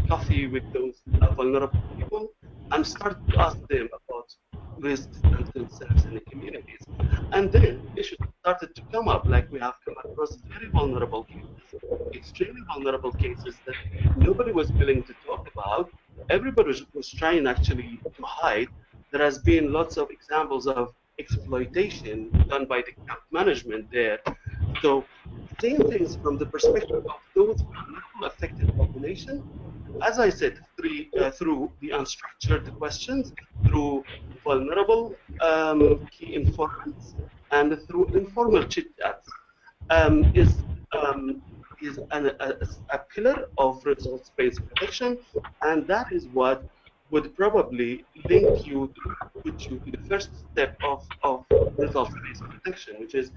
coffee with those vulnerable people, and started to ask them about risks and concerns in the communities. And then issues started to come up, like we have come across very vulnerable cases, extremely vulnerable cases that nobody was willing to talk about. Everybody was trying actually to hide. There has been lots of examples of exploitation done by the camp management there. So seeing things from the perspective of those affected population, as I said, through the unstructured questions, through vulnerable key informants, and through informal chit-chats, is a pillar of results-based protection, and that is what would probably link you to the first step of results-based protection, which is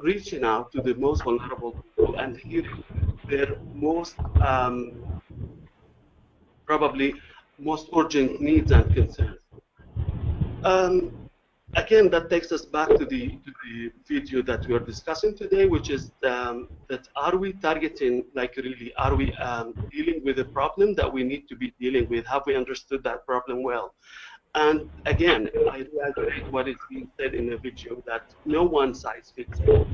reaching out to the most vulnerable people and hearing their most probably most urgent needs and concerns. Again, that takes us back to the video that we are discussing today, which is that are we targeting, like really, are we dealing with a problem that we need to be dealing with? Have we understood that problem well? And again, I reiterate what is being said in the video, that no one size fits all.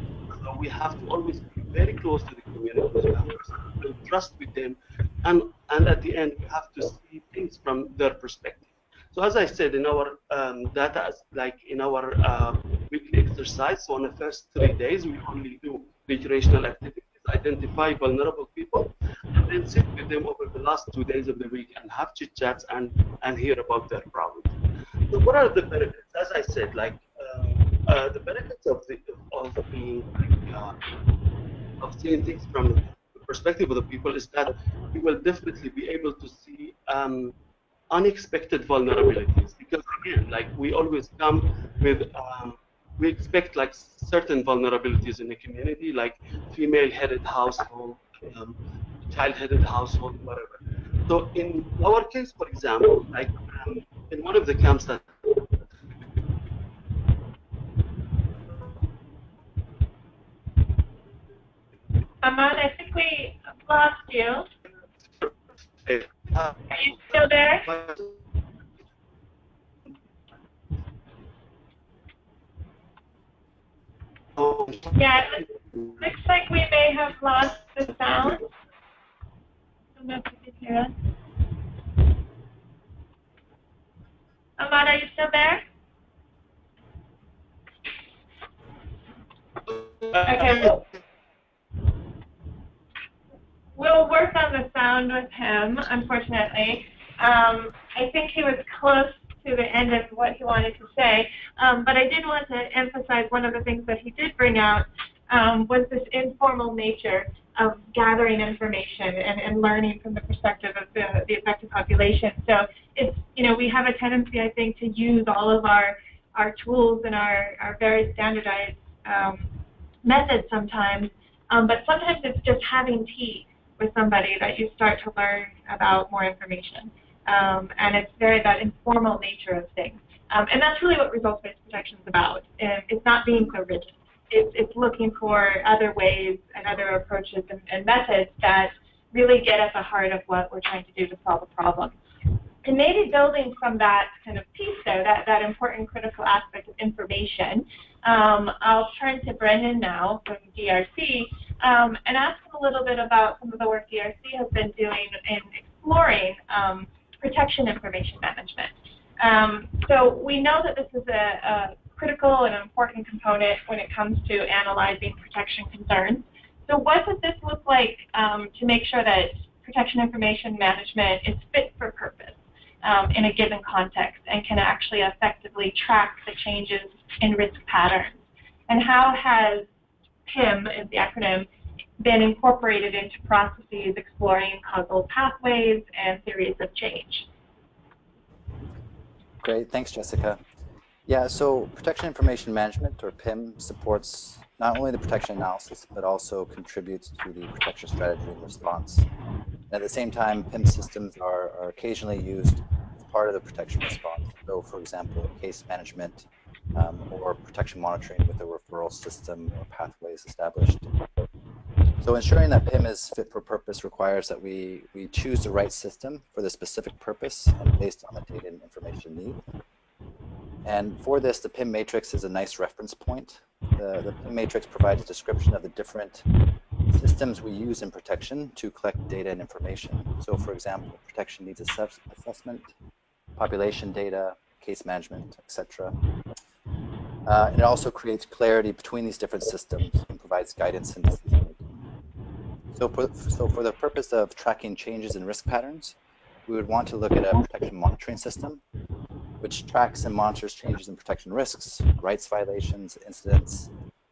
So we have to always be very close to the community, we have to build trust with them, and at the end, we have to see things from their perspective. So as I said, in our data, like in our weekly exercise, so on the first 3 days, we only do recreational activities, identify vulnerable people, and then sit with them over the last 2 days of the week and have chit-chats and hear about their problems. So what are the benefits? As I said, like the benefits of of being of seeing things from the perspective of the people is that we will definitely be able to see unexpected vulnerabilities, because again, like we always come with we expect like certain vulnerabilities in the community, like female-headed household, child-headed household, whatever. So in our case, for example, like in one of the camps that Ahmad, I think we lost you. Are you still there? Yeah, it looks like we may have lost the sound. I don't know if you can hear us. Ahmad, are you still there? Okay, we'll work on the sound with him, unfortunately. I think he was close to the end of what he wanted to say, but I did want to emphasize one of the things that he did bring out was this informal nature of gathering information and learning from the perspective of the affected population. So it's, you know, we have a tendency, I think, to use all of our tools and our very standardized methods sometimes, but sometimes it's just having tea with somebody that you start to learn about more information. And it's very that informal nature of things. And that's really what results-based protection is about. It's not being so rigid. It's looking for other ways and other approaches and methods that really get at the heart of what we're trying to do to solve a problem. And maybe building from that kind of piece, though, that important critical aspect of information, I'll turn to Brennan now from DRC and ask him a little bit about some of the work DRC has been doing in exploring protection information management. So we know that this is a critical and important component when it comes to analyzing protection concerns. So what does this look like to make sure that protection information management is fit for purpose in a given context and can actually effectively track the changes in risk patterns? And how has PIM, is the acronym, been incorporated into processes exploring causal pathways and theories of change? Great, thanks, Jessica. Yeah, so protection information management, or PIM, supports not only the protection analysis, but also contributes to the protection strategy and response. And at the same time, PIM systems are occasionally used as part of the protection response. So, for example, case management or protection monitoring with a referral system or pathways established. So ensuring that PIM is fit for purpose requires that we choose the right system for the specific purpose and based on the data and information needs. And for this, the PIM matrix is a nice reference point. The PIM matrix provides a description of the different systems we use in protection to collect data and information. So for example, protection needs assessment, population data, case management, etc. And it also creates clarity between these different systems and provides guidance and decision making. So for the purpose of tracking changes in risk patterns, we would want to look at a protection monitoring system, which tracks and monitors changes in protection risks, rights violations, incidents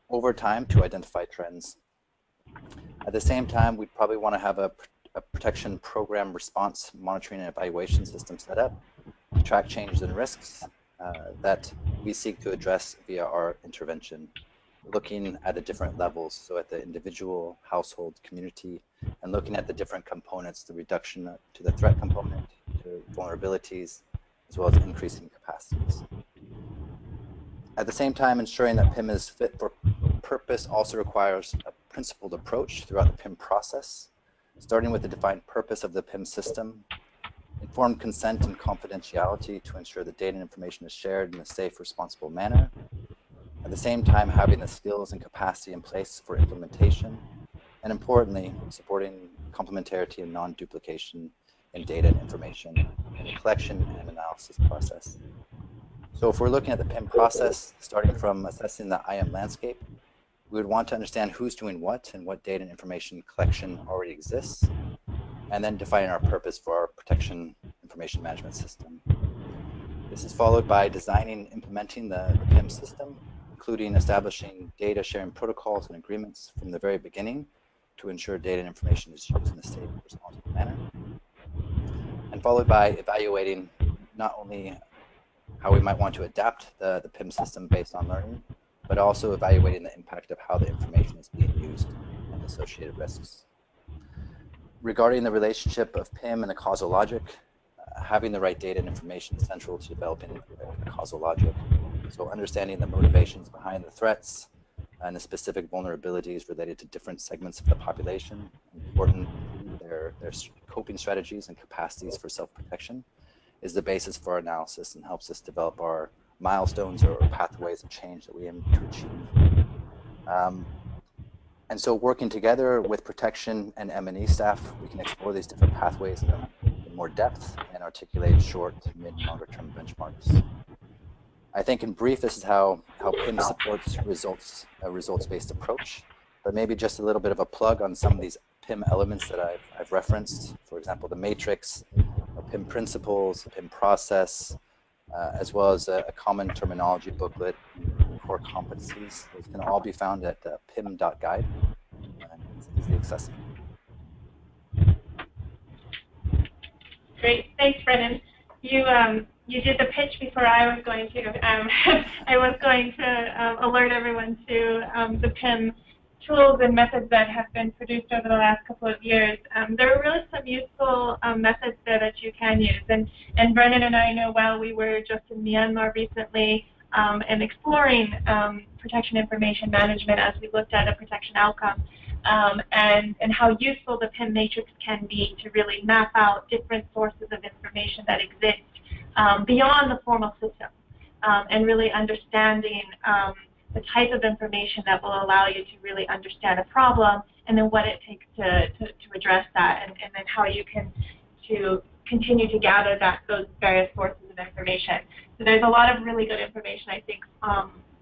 over time to identify trends. At the same time, we'd probably want to have a protection program response monitoring and evaluation system set up to track changes in risks that we seek to address via our intervention, looking at the different levels, so at the individual, household, community, and looking at the different components, the reduction to the threat component, to vulnerabilities, as well as increasing capacities. At the same time, ensuring that PIM is fit for purpose also requires a principled approach throughout the PIM process, starting with the defined purpose of the PIM system, informed consent and confidentiality to ensure the data and information is shared in a safe, responsible manner. At the same time, having the skills and capacity in place for implementation, and importantly, supporting complementarity and non-duplication in data and information in the collection and analysis process. So if we're looking at the PIM process, starting from assessing the IM landscape, we would want to understand who's doing what and what data and information collection already exists, and then defining our purpose for our protection information management system. This is followed by designing and implementing the PIM system, including establishing data sharing protocols and agreements from the very beginning to ensure data and information is used in a safe and responsible manner. And followed by evaluating not only how we might want to adapt the PIM system based on learning, but also evaluating the impact of how the information is being used and associated risks. Regarding the relationship of PIM and the causal logic, having the right data and information is central to developing a causal logic. So understanding the motivations behind the threats and the specific vulnerabilities related to different segments of the population, important their coping strategies and capacities for self-protection, is the basis for our analysis and helps us develop our milestones or pathways of change that we aim to achieve. And so working together with protection and M&E staff, we can explore these different pathways in more depth and articulate short, mid, and longer term benchmarks. I think in brief, this is how PIM supports a results-based approach, but maybe just a little bit of a plug on some of these PIM elements that I've referenced. For example, the matrix, PIM principles, PIM process, as well as a common terminology booklet, core competencies. Those can all be found at pim.guide, and it's easily accessible. Great, thanks, Brennan. You did the pitch before I was going to. I was going to alert everyone to the PIM tools and methods that have been produced over the last couple of years. There are really some useful methods there that you can use. And Brennan and I know while we were just in Myanmar recently and exploring protection information management as we looked at a protection outcome and how useful the PIM matrix can be to really map out different sources of information that exist beyond the formal system and really understanding the type of information that will allow you to really understand a problem and then what it takes to address that and then how you can continue to gather those various sources of information. So there's a lot of really good information, I think,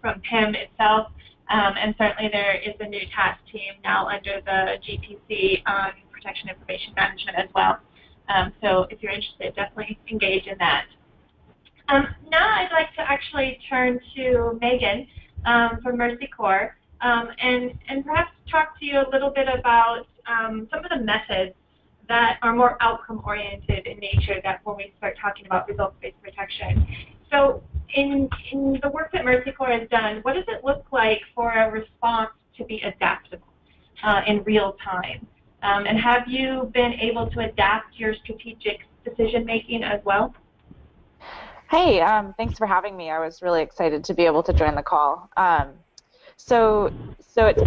from PIM itself, and certainly there is a new task team now under the GPC on protection information management as well. So if you're interested, definitely engage in that. Now I'd like to actually turn to Meghann from Mercy Corps and perhaps talk to you a little bit about some of the methods that are more outcome-oriented in nature that when we start talking about results-based protection. So in the work that Mercy Corps has done, what does it look like for a response to be adaptable in real time? And have you been able to adapt your strategic decision-making as well? Hey, thanks for having me. I was really excited to be able to join the call. So it's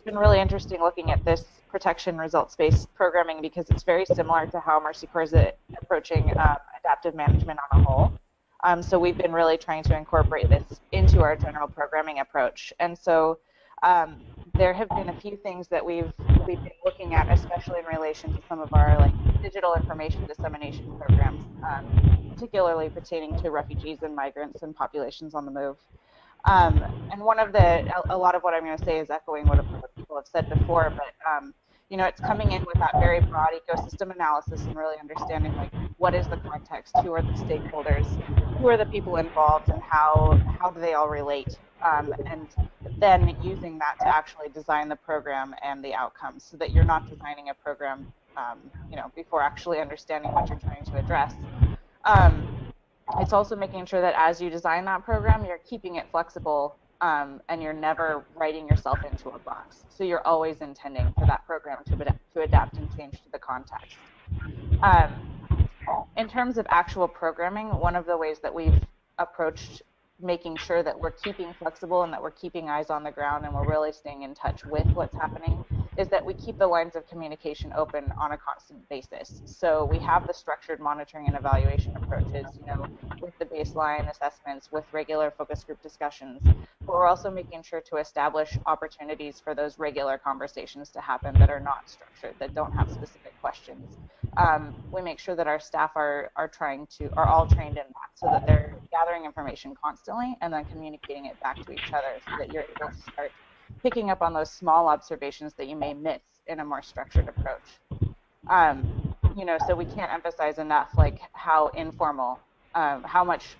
been really interesting looking at this protection results-based programming because it's very similar to how Mercy Corps is approaching adaptive management on a whole. So we've been really trying to incorporate this into our general programming approach. And so there have been a few things that we've been looking at, especially in relation to some of our digital information dissemination programs, particularly pertaining to refugees and migrants and populations on the move. And a lot of what I'm going to say is echoing what people have said before, but it's coming in with that very broad ecosystem analysis and really understanding what is the context, who are the stakeholders, who are the people involved, and how do they all relate, and then using that to actually design the program and the outcomes, so that you're not designing a program, before actually understanding what you're trying to address. It's also making sure that as you design that program, you're keeping it flexible and you're never writing yourself into a box. So you're always intending for that program to adapt and change to the context. In terms of actual programming, one of the ways that we've approached making sure that we're keeping flexible and that we're keeping eyes on the ground and we're really staying in touch with what's happening is that we keep the lines of communication open on a constant basis. So we have the structured monitoring and evaluation approaches, with the baseline assessments, with regular focus group discussions, but we're also making sure to establish opportunities for those regular conversations to happen that are not structured, that don't have specific questions. We make sure that our staff are all trained in that, so that they're gathering information constantly and then communicating it back to each other, so that you're able to start picking up on those small observations that you may miss in a more structured approach. So we can't emphasize enough how informal, how much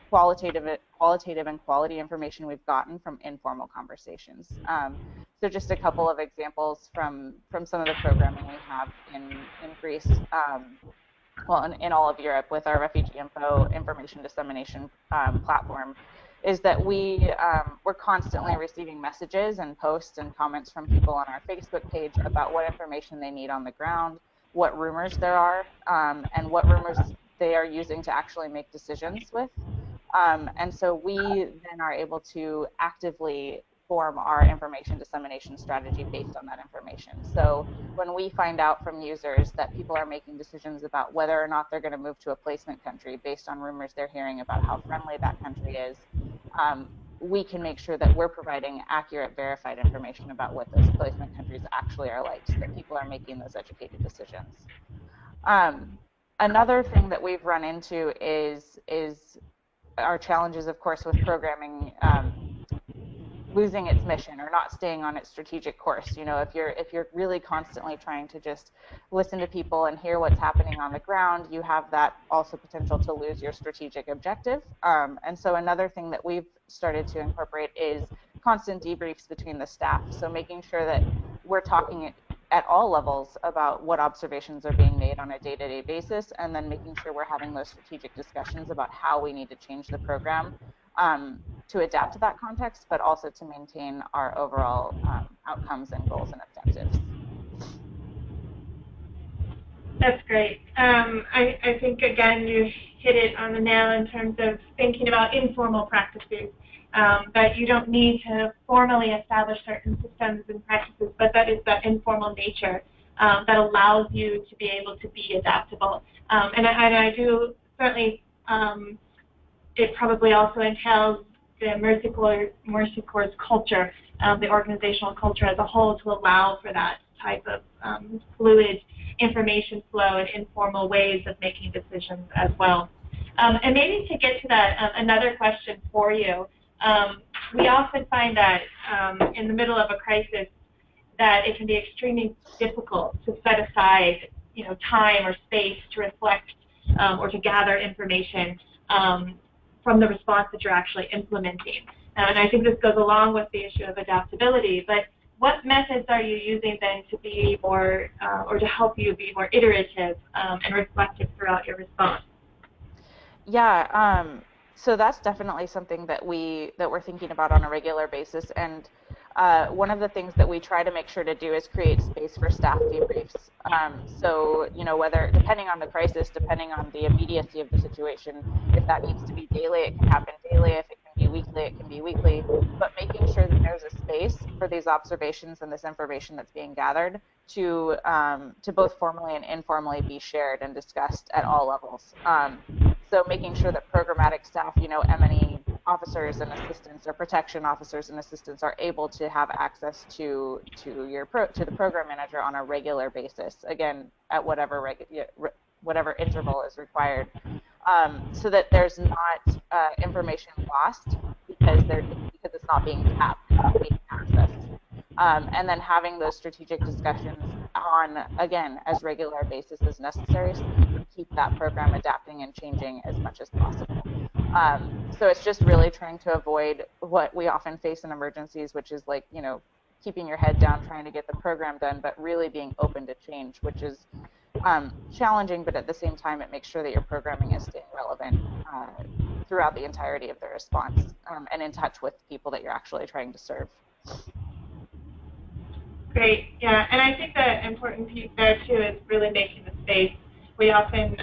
qualitative and quality information we've gotten from informal conversations. So just a couple of examples from some of the programming we have in Greece, well, in all of Europe with our Refugee Info information dissemination platform, is that we're constantly receiving messages and posts and comments from people on our Facebook page about what information they need on the ground, what rumors there are, and what rumors they are using to actually make decisions with. And so we then are able to actively form our information dissemination strategy based on that information. So when we find out from users that people are making decisions about whether or not they're going to move to a placement country based on rumors they're hearing about how friendly that country is, we can make sure that we're providing accurate, verified information about what those placement countries actually are like, so that people are making those educated decisions. Another thing that we've run into is our challenges, of course, with programming losing its mission or not staying on its strategic course. You know, if you're really constantly trying to just listen to people and hear what's happening on the ground, you have that also potential to lose your strategic objective. And so another thing that we've started to incorporate is constant debriefs between the staff. So making sure that we're talking at all levels about what observations are being made on a day-to-day basis, and then making sure we're having those strategic discussions about how we need to change the program to adapt to that context, but also to maintain our overall outcomes and goals and objectives. That's great. I think, again, you hit it on the nail in terms of thinking about informal practices, that you don't need to formally establish certain systems and practices, but that is that informal nature that allows you to be able to be adaptable. And I do certainly, it probably also entails the Mercy Corps' culture, the organizational culture as a whole, to allow for that type of fluid information flow and informal ways of making decisions as well. And maybe to get to that, another question for you. We often find that in the middle of a crisis that it can be extremely difficult to set aside, time or space to reflect or to gather information from the response that you're actually implementing. And I think this goes along with the issue of adaptability, but what methods are you using then to be more, or to help you be more iterative and reflective throughout your response? Yeah, so that's definitely something that we're thinking about on a regular basis, and one of the things that we try to make sure to do is create space for staff debriefs. So, whether, depending on the crisis, depending on the immediacy of the situation, if that needs to be daily, it can happen daily. If it can be weekly, it can be weekly. But making sure that there's a space for these observations and this information that's being gathered to both formally and informally be shared and discussed at all levels. So making sure that programmatic staff, M&E officers and assistants or protection officers and assistants are able to have access to the program manager on a regular basis, again, at whatever interval is required, so that there's not information lost because it's not being tapped, it's not being accessed. And then having those strategic discussions on, again, as regular basis as necessary, so that you can keep that program adapting and changing as much as possible. So it's just really trying to avoid what we often face in emergencies, which is like, keeping your head down, trying to get the program done, but really being open to change, which is challenging, but at the same time, it makes sure that your programming is staying relevant throughout the entirety of the response and in touch with people that you're actually trying to serve. Great, yeah, and I think the important piece there too is really making the space. We often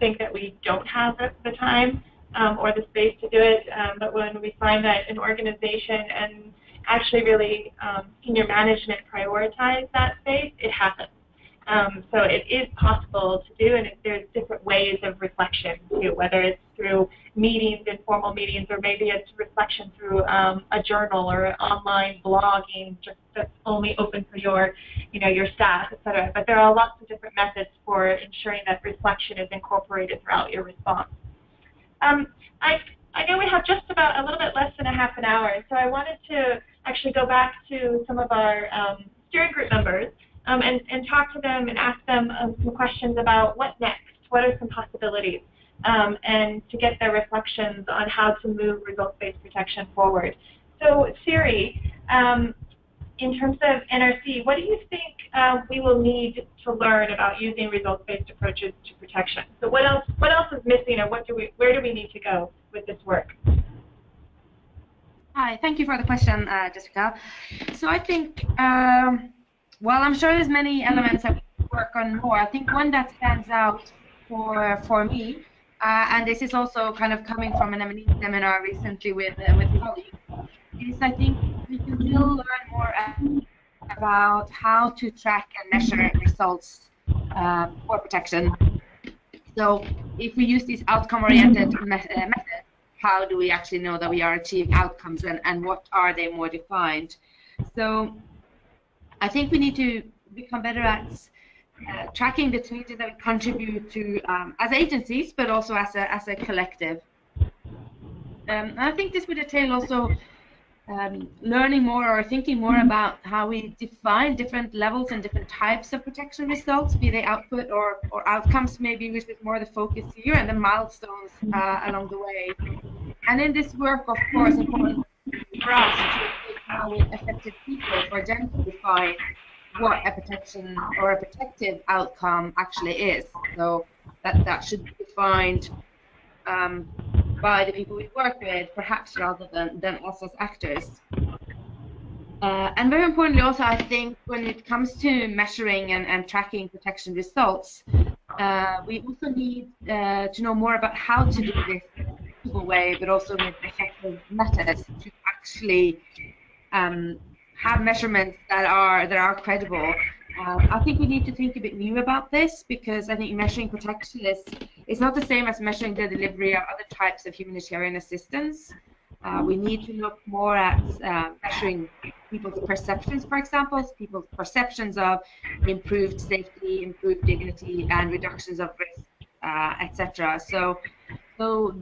think that we don't have the time or the space to do it, but when we find that an organization and actually really senior management prioritize that space, it happens. So it is possible to do, and there's different ways of reflection too, whether it's through meetings, informal meetings, or maybe it's reflection through a journal or online blogging just that's only open for your staff, et cetera. But there are lots of different methods for ensuring that reflection is incorporated throughout your response. I know we have just about a little bit less than a half an hour, so I wanted to actually go back to some of our steering group members and talk to them and ask them some questions about what next, what are some possibilities. and to get their reflections on how to move results-based protection forward. So Siri, in terms of NRC, what do you think we will need to learn about using results-based approaches to protection? So what else is missing, or where do we need to go with this work? Hi, thank you for the question, Jessica. So I think, well, I'm sure there's many elements that we work on more. I think one that stands out for me, and this is also kind of coming from an M&E seminar recently with colleagues, is I think we can still learn more about how to track and measure results for protection. So if we use these outcome-oriented methods, how do we actually know that we are achieving outcomes, and what are they more defined? So I think we need to become better at tracking the changes that we contribute to as agencies, but also as a collective. I think this would entail also learning more or thinking more about how we define different levels and different types of protection results, be they output or outcomes, maybe, which is more the focus here, and the milestones along the way. And in this work, of course, important for us to take how affected people, for them to define what a protection or a protective outcome actually is. So that should be defined by the people we work with, perhaps rather than us as actors. And very importantly also, I think, when it comes to measuring and tracking protection results, we also need to know more about how to do this in a predictable way, but also with effective methods to actually have measurements that are credible. I think we need to think a bit new about this, because I think measuring protection is not the same as measuring the delivery of other types of humanitarian assistance. We need to look more at measuring people's perceptions, for example, people's perceptions of improved safety, improved dignity, and reductions of risk, etc. So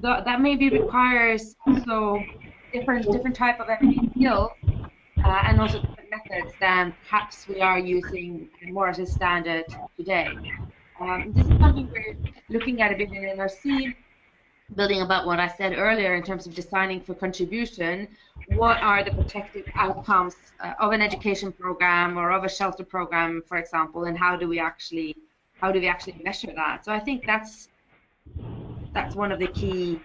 that maybe requires also different type of M&E skills, and also different methods than perhaps we are using more as a standard today. This is something we're looking at a bit in NRC, building about what I said earlier in terms of designing for contribution. What are the protective outcomes of an education program or of a shelter program, for example, and how do we actually measure that? So I think that's one of the key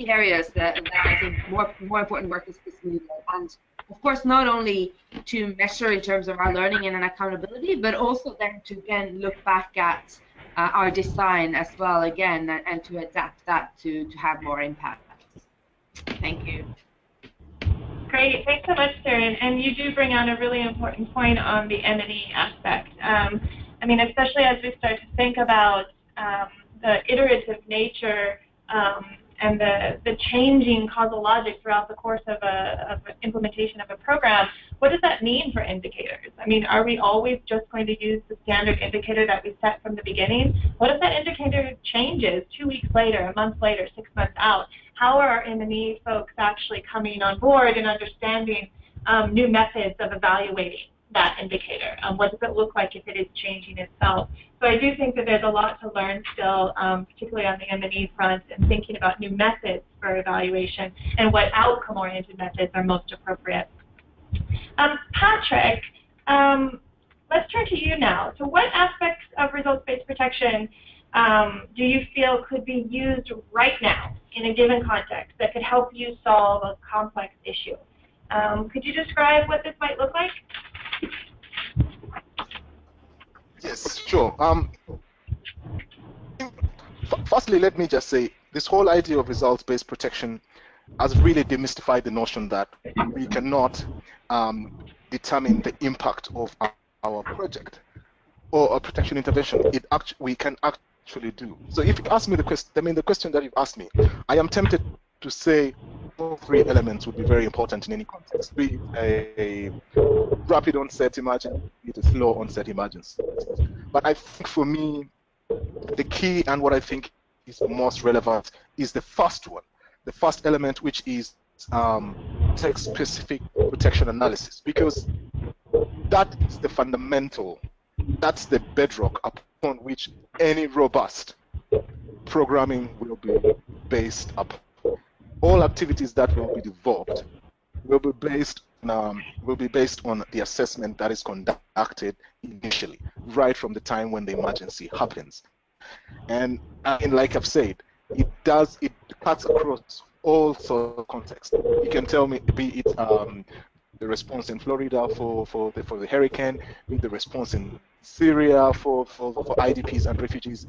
areas that I think more important work is needed. And of course, not only to measure in terms of our learning and accountability, but also then to again look back at our design as well again, and to adapt that to have more impact. Thank you. Great, thanks so much, Siri. And you do bring on a really important point on the M&E aspect. I mean, especially as we start to think about the iterative nature and the changing causal logic throughout the course of implementation of a program, what does that mean for indicators? I mean, are we always just going to use the standard indicator that we set from the beginning? What if that indicator changes 2 weeks later, a month later, 6 months out? How are our M&E folks actually coming on board and understanding new methods of evaluating that indicator? What does it look like if it is changing itself? So I do think that there's a lot to learn still, particularly on the M&E front, and thinking about new methods for evaluation and what outcome-oriented methods are most appropriate. Patrick, let's turn to you now. So what aspects of results-based protection do you feel could be used right now in a given context that could help you solve a complex issue? Could you describe what this might look like? Yes, sure. Firstly, let me just say this whole idea of results-based protection has really demystified the notion that we cannot determine the impact of our project or a protection intervention. We can actually do. So if you ask me the question that you've asked me, I am tempted to say all three elements would be very important in any context, be it a rapid onset emergency, be it a slow onset emergency. But I think for me, the key and what I think is most relevant is the first one, the first element, which is text-specific protection analysis, because that is the fundamental, that's the bedrock upon which any robust programming will be based up. All activities that will be developed will be based on the assessment that is conducted initially, right from the time when the emergency happens. And like I've said, it cuts across all sorts of contexts. You can tell me, be it the response in Florida for the hurricane, be it the response in Syria for IDPs and refugees.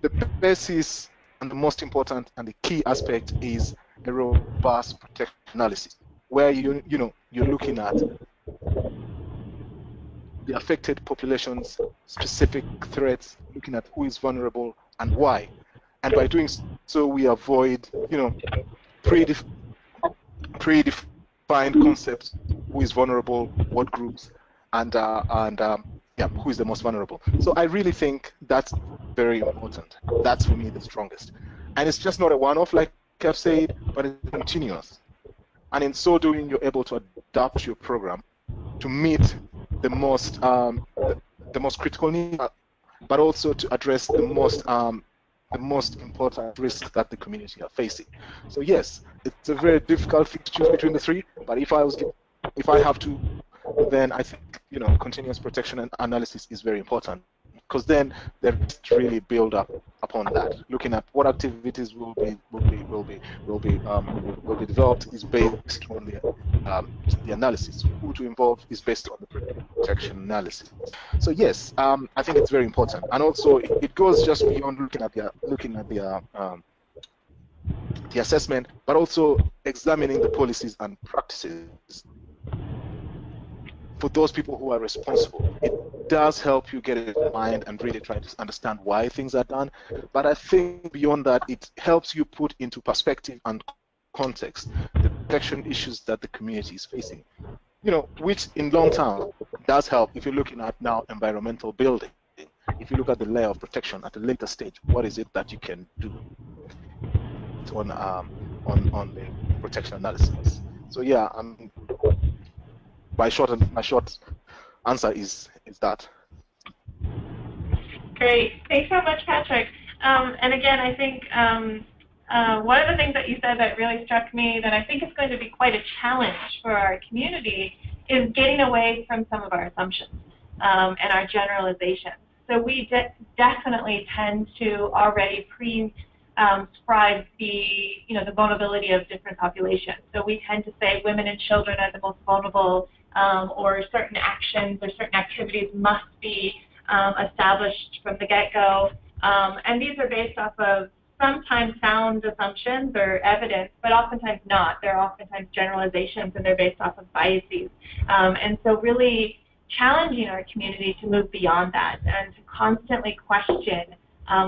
The basis and the most important and the key aspect is a robust protection analysis, where you're looking at the affected population's specific threats, looking at who is vulnerable and why. And by doing so, we avoid, predefined concepts: who is vulnerable, what groups, and who is the most vulnerable. So I really think that's very important. That's for me the strongest. And it's just not a one-off, like I've said, but it's continuous. And in so doing, you're able to adapt your program to meet the most critical need, but also to address the most important risks that the community are facing. So yes, it's a very difficult thing to choose between the three. But if I have to, then I think continuous protection and analysis is very important, because then they really build up upon that. Looking at what activities will be developed is based on the analysis. Who to involve is based on the protection analysis. So yes, I think it's very important, and also it goes just beyond looking at the assessment, but also examining the policies and practices for those people who are responsible. It does help you get it in mind and really try to understand why things are done. But I think beyond that, it helps you put into perspective and context the protection issues that the community is facing. Which in long term does help if you're looking at now environmental building. If you look at the layer of protection at a later stage, what is it that you can do on the protection analysis? So yeah, my short answer is that. Great. Thanks so much, Patrick. And again, I think one of the things that you said that really struck me that I think is going to be quite a challenge for our community is getting away from some of our assumptions and our generalizations. So we definitely tend to already prescribe the vulnerability of different populations. So we tend to say women and children are the most vulnerable, or certain actions or certain activities must be established from the get-go. And these are based off of sometimes sound assumptions or evidence, but oftentimes not. They're oftentimes generalizations, and they're based off of biases. And so really challenging our community to move beyond that and to constantly question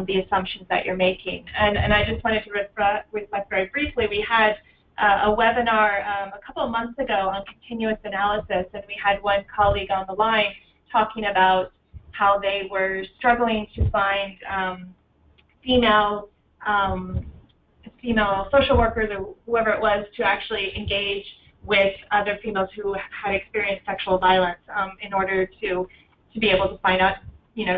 the assumptions that you're making. And I just wanted to reflect very briefly. We had a webinar a couple of months ago on continuous analysis, and we had one colleague on the line talking about how they were struggling to find female social workers or whoever it was to actually engage with other females who had experienced sexual violence in order to be able to find out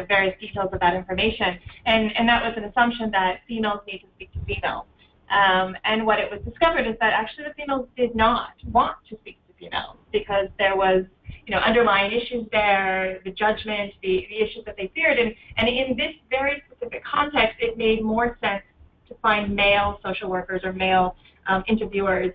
various details of that information. And that was an assumption that females need to speak to females. And what it was discovered is that actually the females did not want to speak to females because there was underlying issues there, the judgment, the issues that they feared. And in this very specific context, it made more sense to find male social workers or male interviewers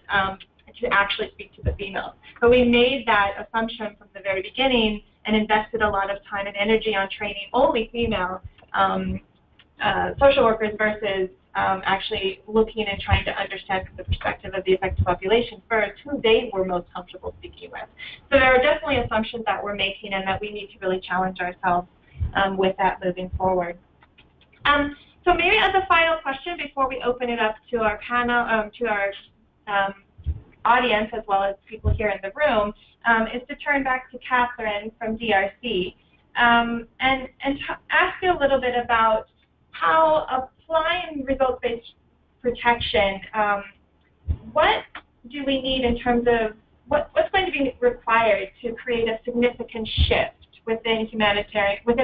to actually speak to the females. But we made that assumption from the very beginning and invested a lot of time and energy on training only female social workers versus actually looking and trying to understand from the perspective of the affected population first who they were most comfortable speaking with. So there are definitely assumptions that we're making and that we need to really challenge ourselves with that moving forward. So maybe as a final question before we open it up to our panel, to our audience as well as people here in the room, is to turn back to Kathrine from DRC and ask you a little bit about how applying results-based protection, what do we need in terms of what's going to be required to create a significant shift within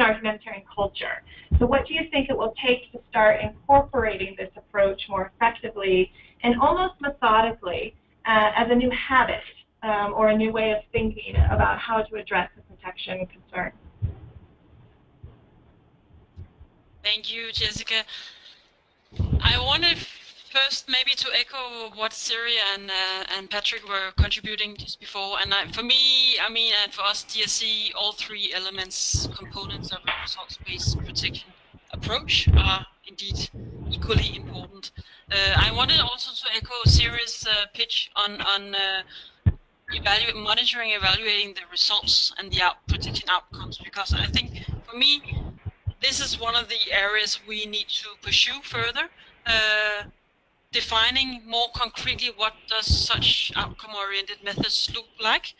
our humanitarian culture. So what do you think it will take to start incorporating this approach more effectively and almost methodically as a new habit or a new way of thinking about how to address the protection concern? Thank you, Jessica. I wanted first maybe to echo what Siri and Patrick were contributing just before. And for me, I mean, and for us, DSC, all three elements, components of a results-based protection approach are indeed equally important. I wanted also to echo Siri's pitch on monitoring, evaluating the results and the protection outcomes, because I think for me, this is one of the areas we need to pursue further, defining more concretely what does such outcome-oriented methods look like.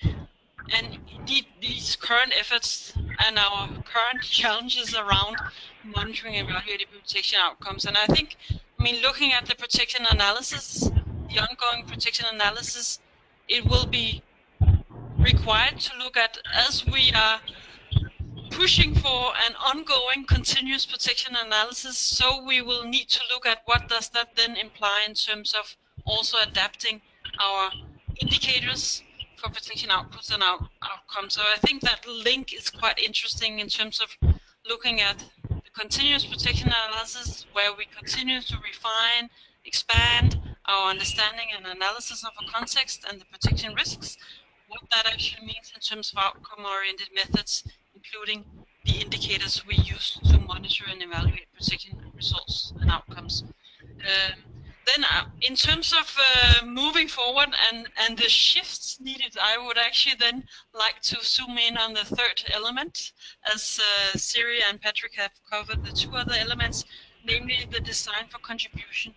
And indeed, these current efforts and our current challenges around monitoring and evaluating protection outcomes. And I think, I mean, looking at the protection analysis, the ongoing protection analysis, it will be required to look at, as we are pushing for an ongoing continuous protection analysis, so we will need to look at what does that then imply in terms of also adapting our indicators for protection outputs and outcomes. So I think that link is quite interesting in terms of looking at the continuous protection analysis, where we continue to refine, expand our understanding and analysis of a context and the protection risks, what that actually means in terms of outcome-oriented methods, including the indicators we use to monitor and evaluate protection results and outcomes. Then in terms of moving forward and the shifts needed, I would actually then like to zoom in on the third element, as Siri and Patrick have covered the two other elements, namely the design for contribution.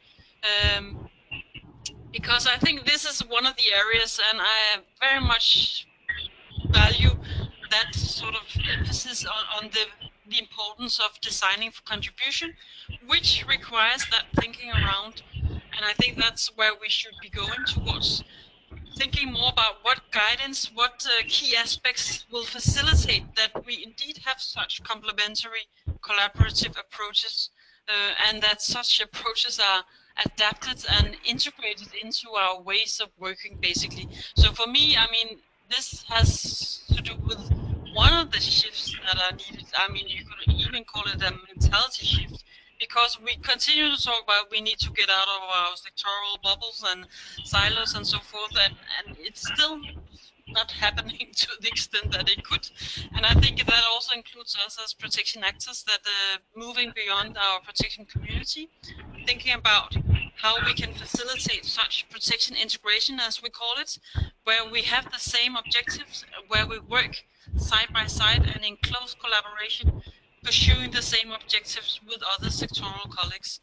Because I think this is one of the areas, and I very much value that sort of emphasis on the importance of designing for contribution, which requires that thinking around, and I think that's where we should be going towards, thinking more about what guidance, what key aspects will facilitate that we indeed have such complementary collaborative approaches, and that such approaches are adapted and integrated into our ways of working, basically. So for me, I mean, this has to do with one of the shifts that are needed. I mean, you could even call it a mentality shift, because we continue to talk about we need to get out of our sectoral bubbles and silos and so forth, and it's still not happening to the extent that it could. And I think that also includes us as protection actors, that moving beyond our protection community, thinking about how we can facilitate such protection integration, as we call it, where we have the same objectives, where we work side by side and in close collaboration, pursuing the same objectives with other sectoral colleagues.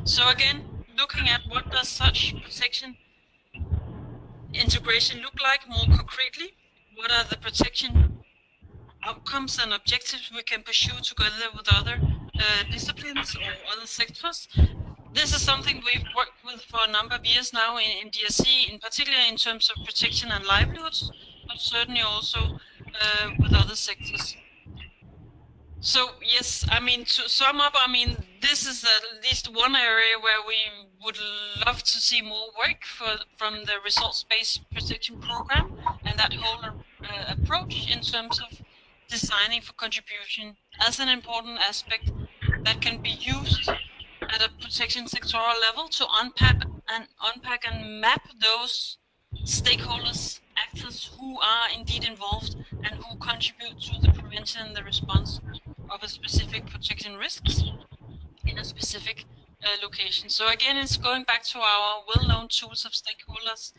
So again, looking at what does such protection integration look like more concretely, what are the protection outcomes and objectives we can pursue together with other disciplines or other sectors. This is something we've worked with for a number of years now in DSC, in particular in terms of protection and livelihoods, but certainly also with other sectors. So yes, I mean, to sum up, I mean, this is at least one area where we would love to see more work from the results-based protection program, and that whole approach in terms of designing for contribution as an important aspect that can be used at a protection sectoral level to unpack and map those stakeholders, actors who are indeed involved and who contribute to the prevention and the response of a specific protection risks in a specific location. So again, it's going back to our well-known tools of stakeholders,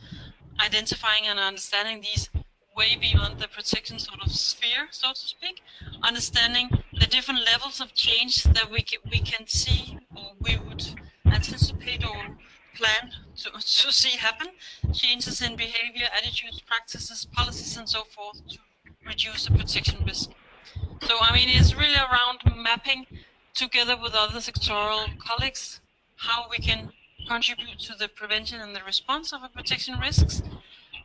identifying and understanding these way beyond the protection sort of sphere, so to speak, understanding the different levels of change that we can see, or we would anticipate or plan to see happen, changes in behavior, attitudes, practices, policies, and so forth to reduce the protection risk. So, I mean, it's really around mapping together with other sectoral colleagues how we can contribute to the prevention and the response of a protection risks,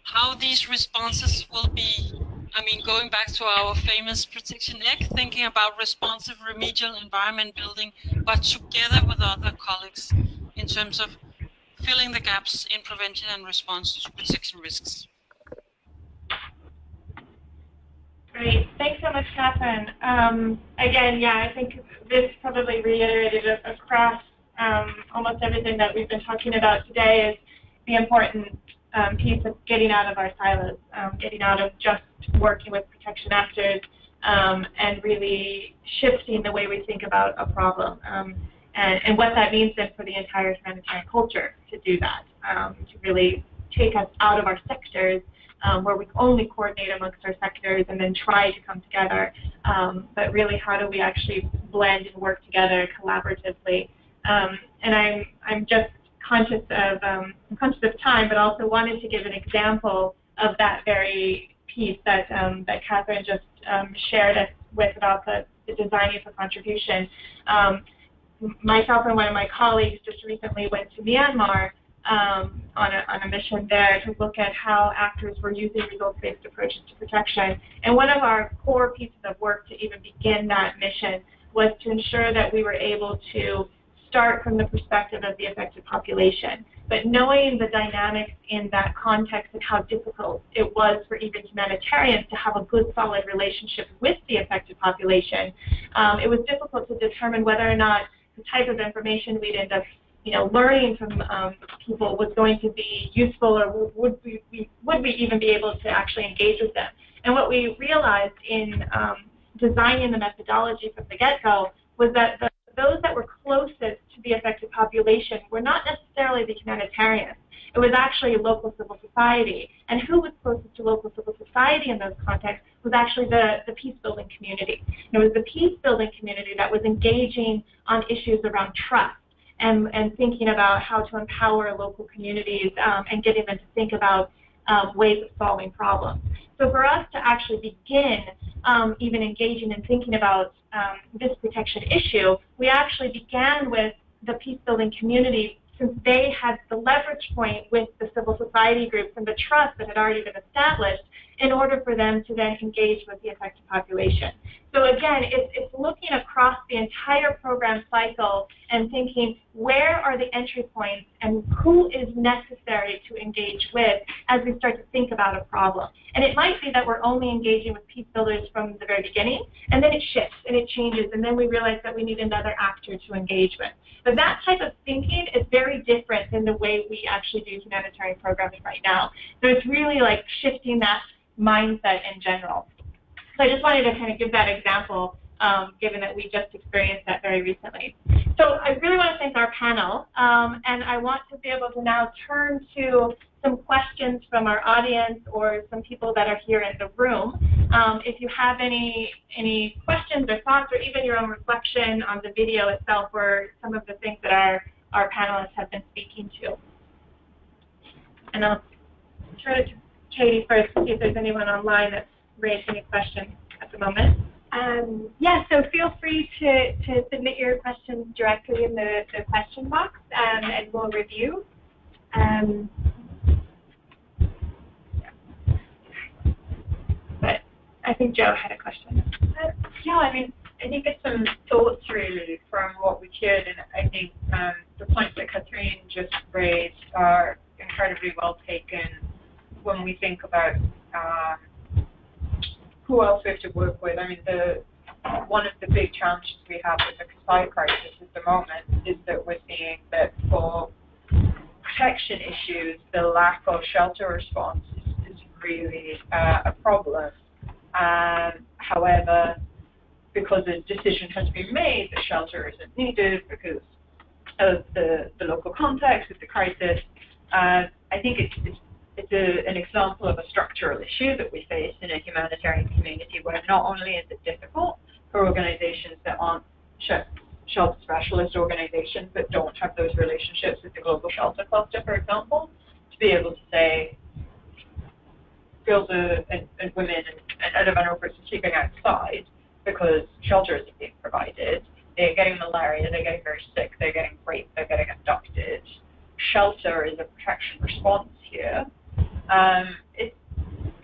how these responses will be I mean, going back to our famous Protection Egg, thinking about responsive remedial environment building, but together with other colleagues in terms of filling the gaps in prevention and response to protection risks. Great. Thanks so much, Kathrine. Again, yeah, I think this probably reiterated across almost everything that we've been talking about today is the important piece of getting out of our silos, getting out of just working with protection actors, and really shifting the way we think about a problem, and what that means then for the entire humanitarian culture to do that, to really take us out of our sectors, where we only coordinate amongst our sectors and then try to come together, but really how do we actually blend and work together collaboratively. And I'm just conscious of time, but also wanted to give an example of that very piece that that Kathrine just shared us with about the designing for contribution. Myself and one of my colleagues just recently went to Myanmar on a mission there to look at how actors were using results-based approaches to protection. And one of our core pieces of work to even begin that mission was to ensure that we were able to start from the perspective of the affected population, but knowing the dynamics in that context and how difficult it was for even humanitarians to have a good, solid relationship with the affected population, it was difficult to determine whether or not the type of information we'd end up learning from people was going to be useful, or would we even be able to actually engage with them. And what we realized in designing the methodology from the get-go was that those that were closest to the affected population were not necessarily the humanitarians. It was actually local civil society. And who was closest to local civil society in those contexts was actually the peace-building community. And it was the peace-building community that was engaging on issues around trust, and thinking about how to empower local communities, and getting them to think about ways of solving problems. So for us to actually begin even engaging and thinking about this protection issue, we actually began with the peace-building community, since they had the leverage point with the civil society groups and the trust that had already been established in order for them to then engage with the affected population. So again, it's looking across the entire program cycle and thinking, where are the entry points and who is necessary to engage with as we start to think about a problem. And it might be that we're only engaging with peace builders from the very beginning, and then it shifts and it changes, and then we realize that we need another actor to engage with. But that type of thinking is very different than the way we actually do humanitarian programming right now. So it's really like shifting that mindset in general. So I just wanted to kind of give that example, given that we just experienced that very recently. So I really want to thank our panel, and I want to be able to now turn to some questions from our audience or some people that are here in the room. If you have any questions or thoughts, or even your own reflection on the video itself or some of the things that our panelists have been speaking to. And I'll turn it to Katie first to see if there's anyone online that's raised any questions at the moment. Yeah, so feel free to submit your questions directly in the question box, and we'll review. But I think Joe had a question. Yeah, I mean, I think it's some thoughts really from what we heard, and I think the points that Kathrine just raised are incredibly well taken when we think about who else we have to work with. I mean, one of the big challenges we have with the supply crisis at the moment is that we're seeing that for protection issues, the lack of shelter response is really a problem. However, because a decision has been made that shelter isn't needed because of the local context of the crisis, I think it's an example of a structural issue that we face in a humanitarian community, where not only is it difficult for organizations that aren't shelter specialist organizations but don't have those relationships with the global shelter cluster, for example, to be able to say girls and women and other vulnerable persons sleeping outside because shelter isn't being provided. They're getting malaria, they're getting very sick, they're getting raped, they're getting abducted. Shelter is a protection response here.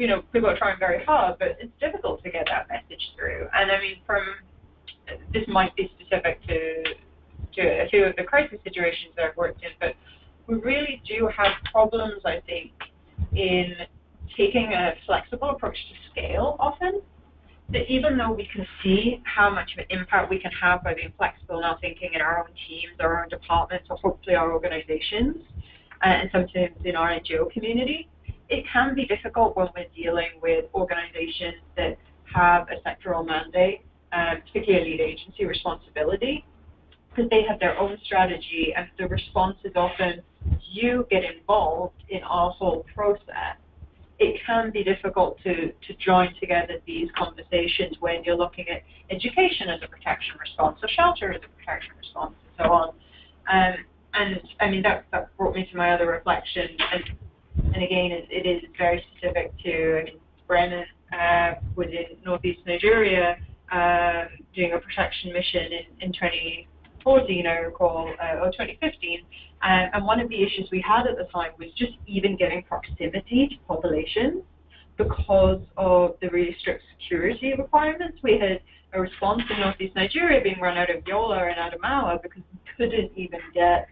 you know, people are trying very hard, but it's difficult to get that message through. And I mean, this might be specific to a few of the crisis situations that I've worked in, but we really do have problems, I think, in taking a flexible approach to scale often. That even though we can see how much of an impact we can have by being flexible in our thinking in our own teams, our own departments, or hopefully our organizations, and sometimes in our NGO community, it can be difficult when we're dealing with organizations that have a sectoral mandate, particularly lead agency responsibility, because they have their own strategy, and the response is often, you get involved in our whole process. It can be difficult to join together these conversations when you're looking at education as a protection response, or shelter as a protection response, and so on. And I mean, that brought me to my other reflection, and again, it is very specific to, I mean, Brennan was in northeast Nigeria doing a protection mission in 2014, I recall, or 2015, and one of the issues we had at the time was just even getting proximity to populations because of the really strict security requirements. We had a response in northeast Nigeria being run out of Yola and Adamawa because we couldn't even get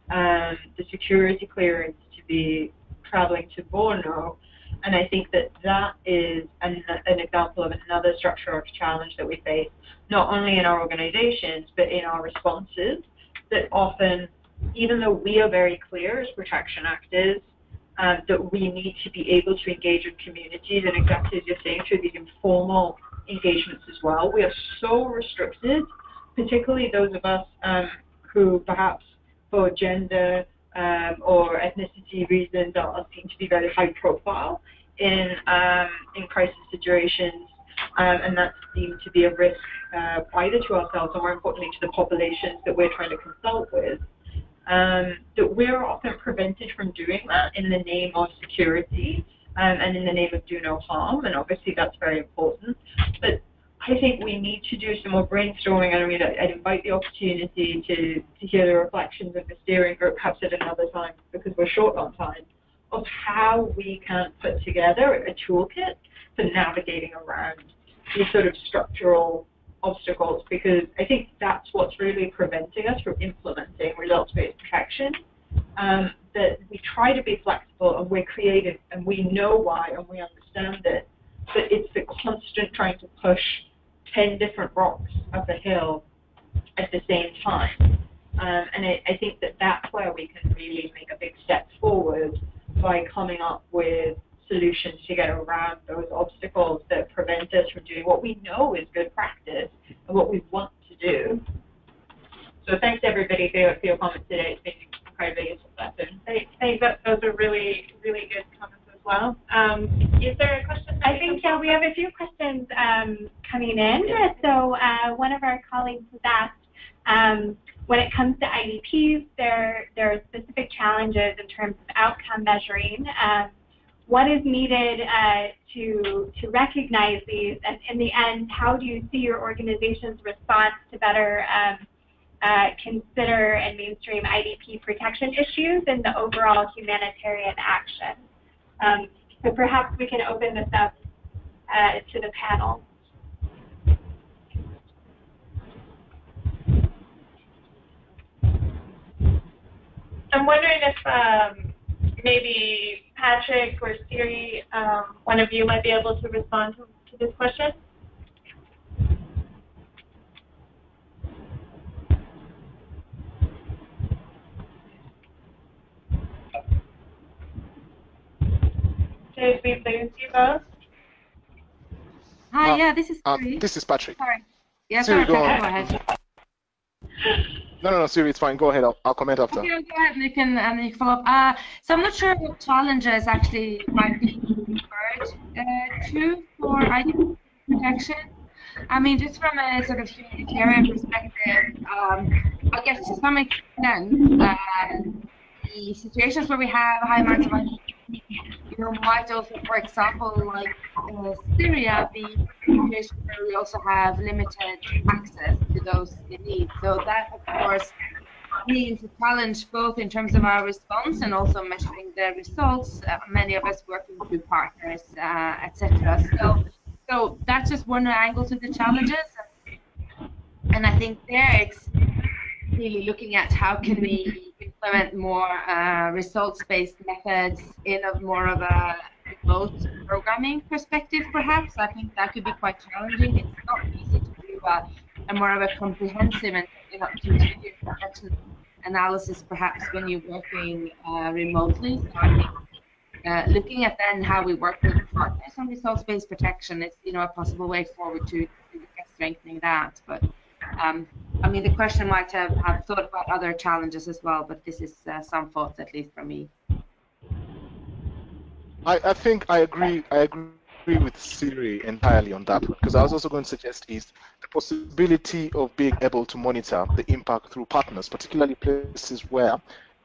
the security clearance to be traveling to Borno. And I think that is an example of another structural challenge that we face, not only in our organizations, but in our responses, that often, even though we are very clear as protection actors, that we need to be able to engage with communities, and exactly as you're saying, through these informal engagements as well. We are so restricted, particularly those of us who perhaps for gender or ethnicity reasons are seen to be very high profile in crisis situations, and that's deemed to be a risk either to ourselves or more importantly to the populations that we're trying to consult with. That we're often prevented from doing that in the name of security and in the name of do no harm, and obviously that's very important. But I think we need to do some more brainstorming, and I mean, I'd invite the opportunity to hear the reflections of the steering group, perhaps at another time, because we're short on time, of how we can put together a toolkit for navigating around these sort of structural obstacles, because I think that's what's really preventing us from implementing results-based protection, that we try to be flexible and we're creative and we know why and we understand it, but it's the constant trying to push 10 different rocks up a hill at the same time. And I think that's where we can really make a big step forward by coming up with solutions to get around those obstacles that prevent us from doing what we know is good practice and what we want to do. So thanks everybody for your comments today. It's been incredibly useful lesson. Thanks. Those are really, really good comments as well. Is there a question? I think we have a few questions coming in. So one of our colleagues has asked, when it comes to IDPs, there are specific challenges in terms of outcome measuring. What is needed to recognize these, and in the end, how do you see your organization's response to better consider and mainstream IDP protection issues in the overall humanitarian action? So perhaps we can open this up to the panel. I'm wondering if maybe Patrick or Siri, one of you might be able to respond to this question. Should we please you both? Hi, yeah, this is Siri. This is Patrick. Sorry. Yeah, Siri, sorry, go Patrick, go ahead. No, Siri, it's fine. Go ahead. I'll comment after. Okay, go ahead, and you can follow up. So I'm not sure what challenges actually might be referred to for IDP protection. I mean, just from a sort of humanitarian perspective, I guess to some extent, the situations where we have high amounts of IDP, might also, for example, like Syria, be situations where we also have limited access to those in need. So that, of course, being a challenge both in terms of our response and also measuring the results. Many of us working through partners, etc. So that's just one angle to the challenges, and I think there it's really looking at how can we implement more results-based methods in more of a remote programming perspective, perhaps. I think that could be quite challenging. It's not easy to do a more of a comprehensive and continuous protection analysis, perhaps, when you're working remotely. So I think looking at then how we work with partners on results-based protection is, a possible way forward to look at strengthening that. But I mean, the question might have thought about other challenges as well, but this is some thoughts, at least from me. I think I agree with Siri entirely on that one, because I was also going to suggest is the possibility of being able to monitor the impact through partners, particularly places where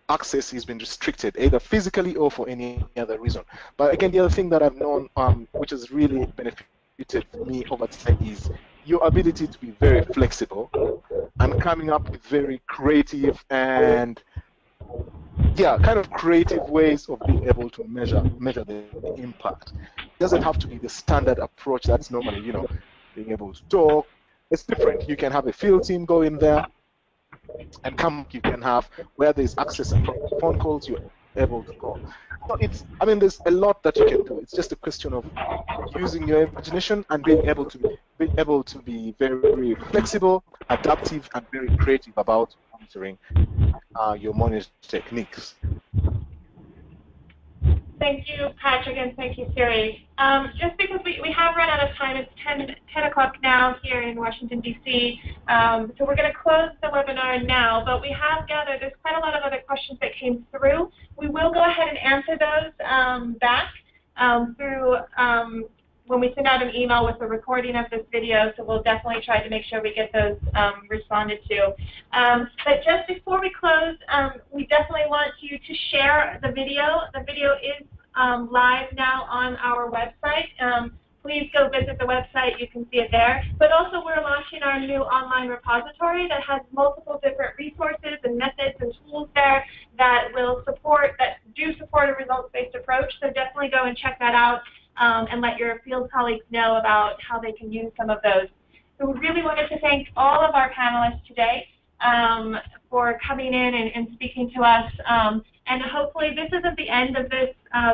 access has been restricted, either physically or for any other reason. But again, the other thing that I've known, which has really benefited me over time, is your ability to be very flexible and coming up with very creative and kind of creative ways of being able to measure the impact. It doesn't have to be the standard approach that's normally, being able to talk. It's different. You can have a field team go in there and you can have where there's access and phone calls, you're able to go. So there's a lot that you can do. It's just a question of using your imagination and being able to be very flexible, adaptive, and very creative about monitoring your monitoring techniques. Thank you, Patrick, and thank you, Siri. Just because we have run out of time, it's 10 o'clock now here in Washington, D.C., so we're going to close the webinar now, but we have gathered, there's quite a lot of other questions that came through. We will go ahead and answer those back through when we send out an email with a recording of this video, so we'll definitely try to make sure we get those responded to. But just before we close, we definitely want you to share the video. The video is live now on our website. Please go visit the website. You can see it there. But also, we're launching our new online repository that has multiple different resources and methods and tools there that do support a results-based approach. So definitely go and check that out. And let your field colleagues know about how they can use some of those. So we really wanted to thank all of our panelists today for coming in and speaking to us. And hopefully this isn't the end of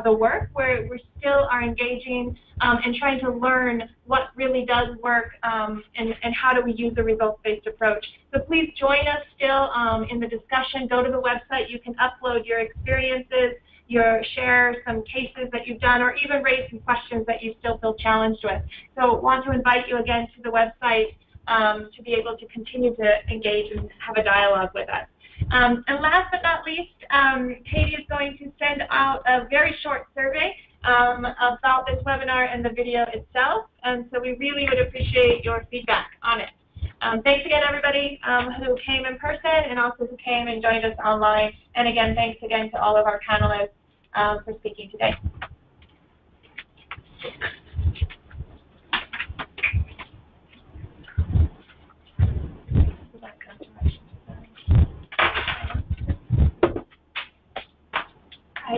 the work. We still are engaging and trying to learn what really does work and how do we use a results-based approach. So please join us still in the discussion. Go to the website. You can upload your experiences, share some cases that you've done, or even raise some questions that you still feel challenged with. So want to invite you again to the website to be able to continue to engage and have a dialogue with us. And last but not least, Katie is going to send out a very short survey about this webinar and the video itself, and so we really would appreciate your feedback on it. Thanks again, everybody who came in person and also who came and joined us online. And again, thanks again to all of our panelists for speaking today.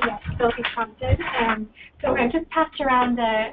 Yes, still be prompted. So I just passed around the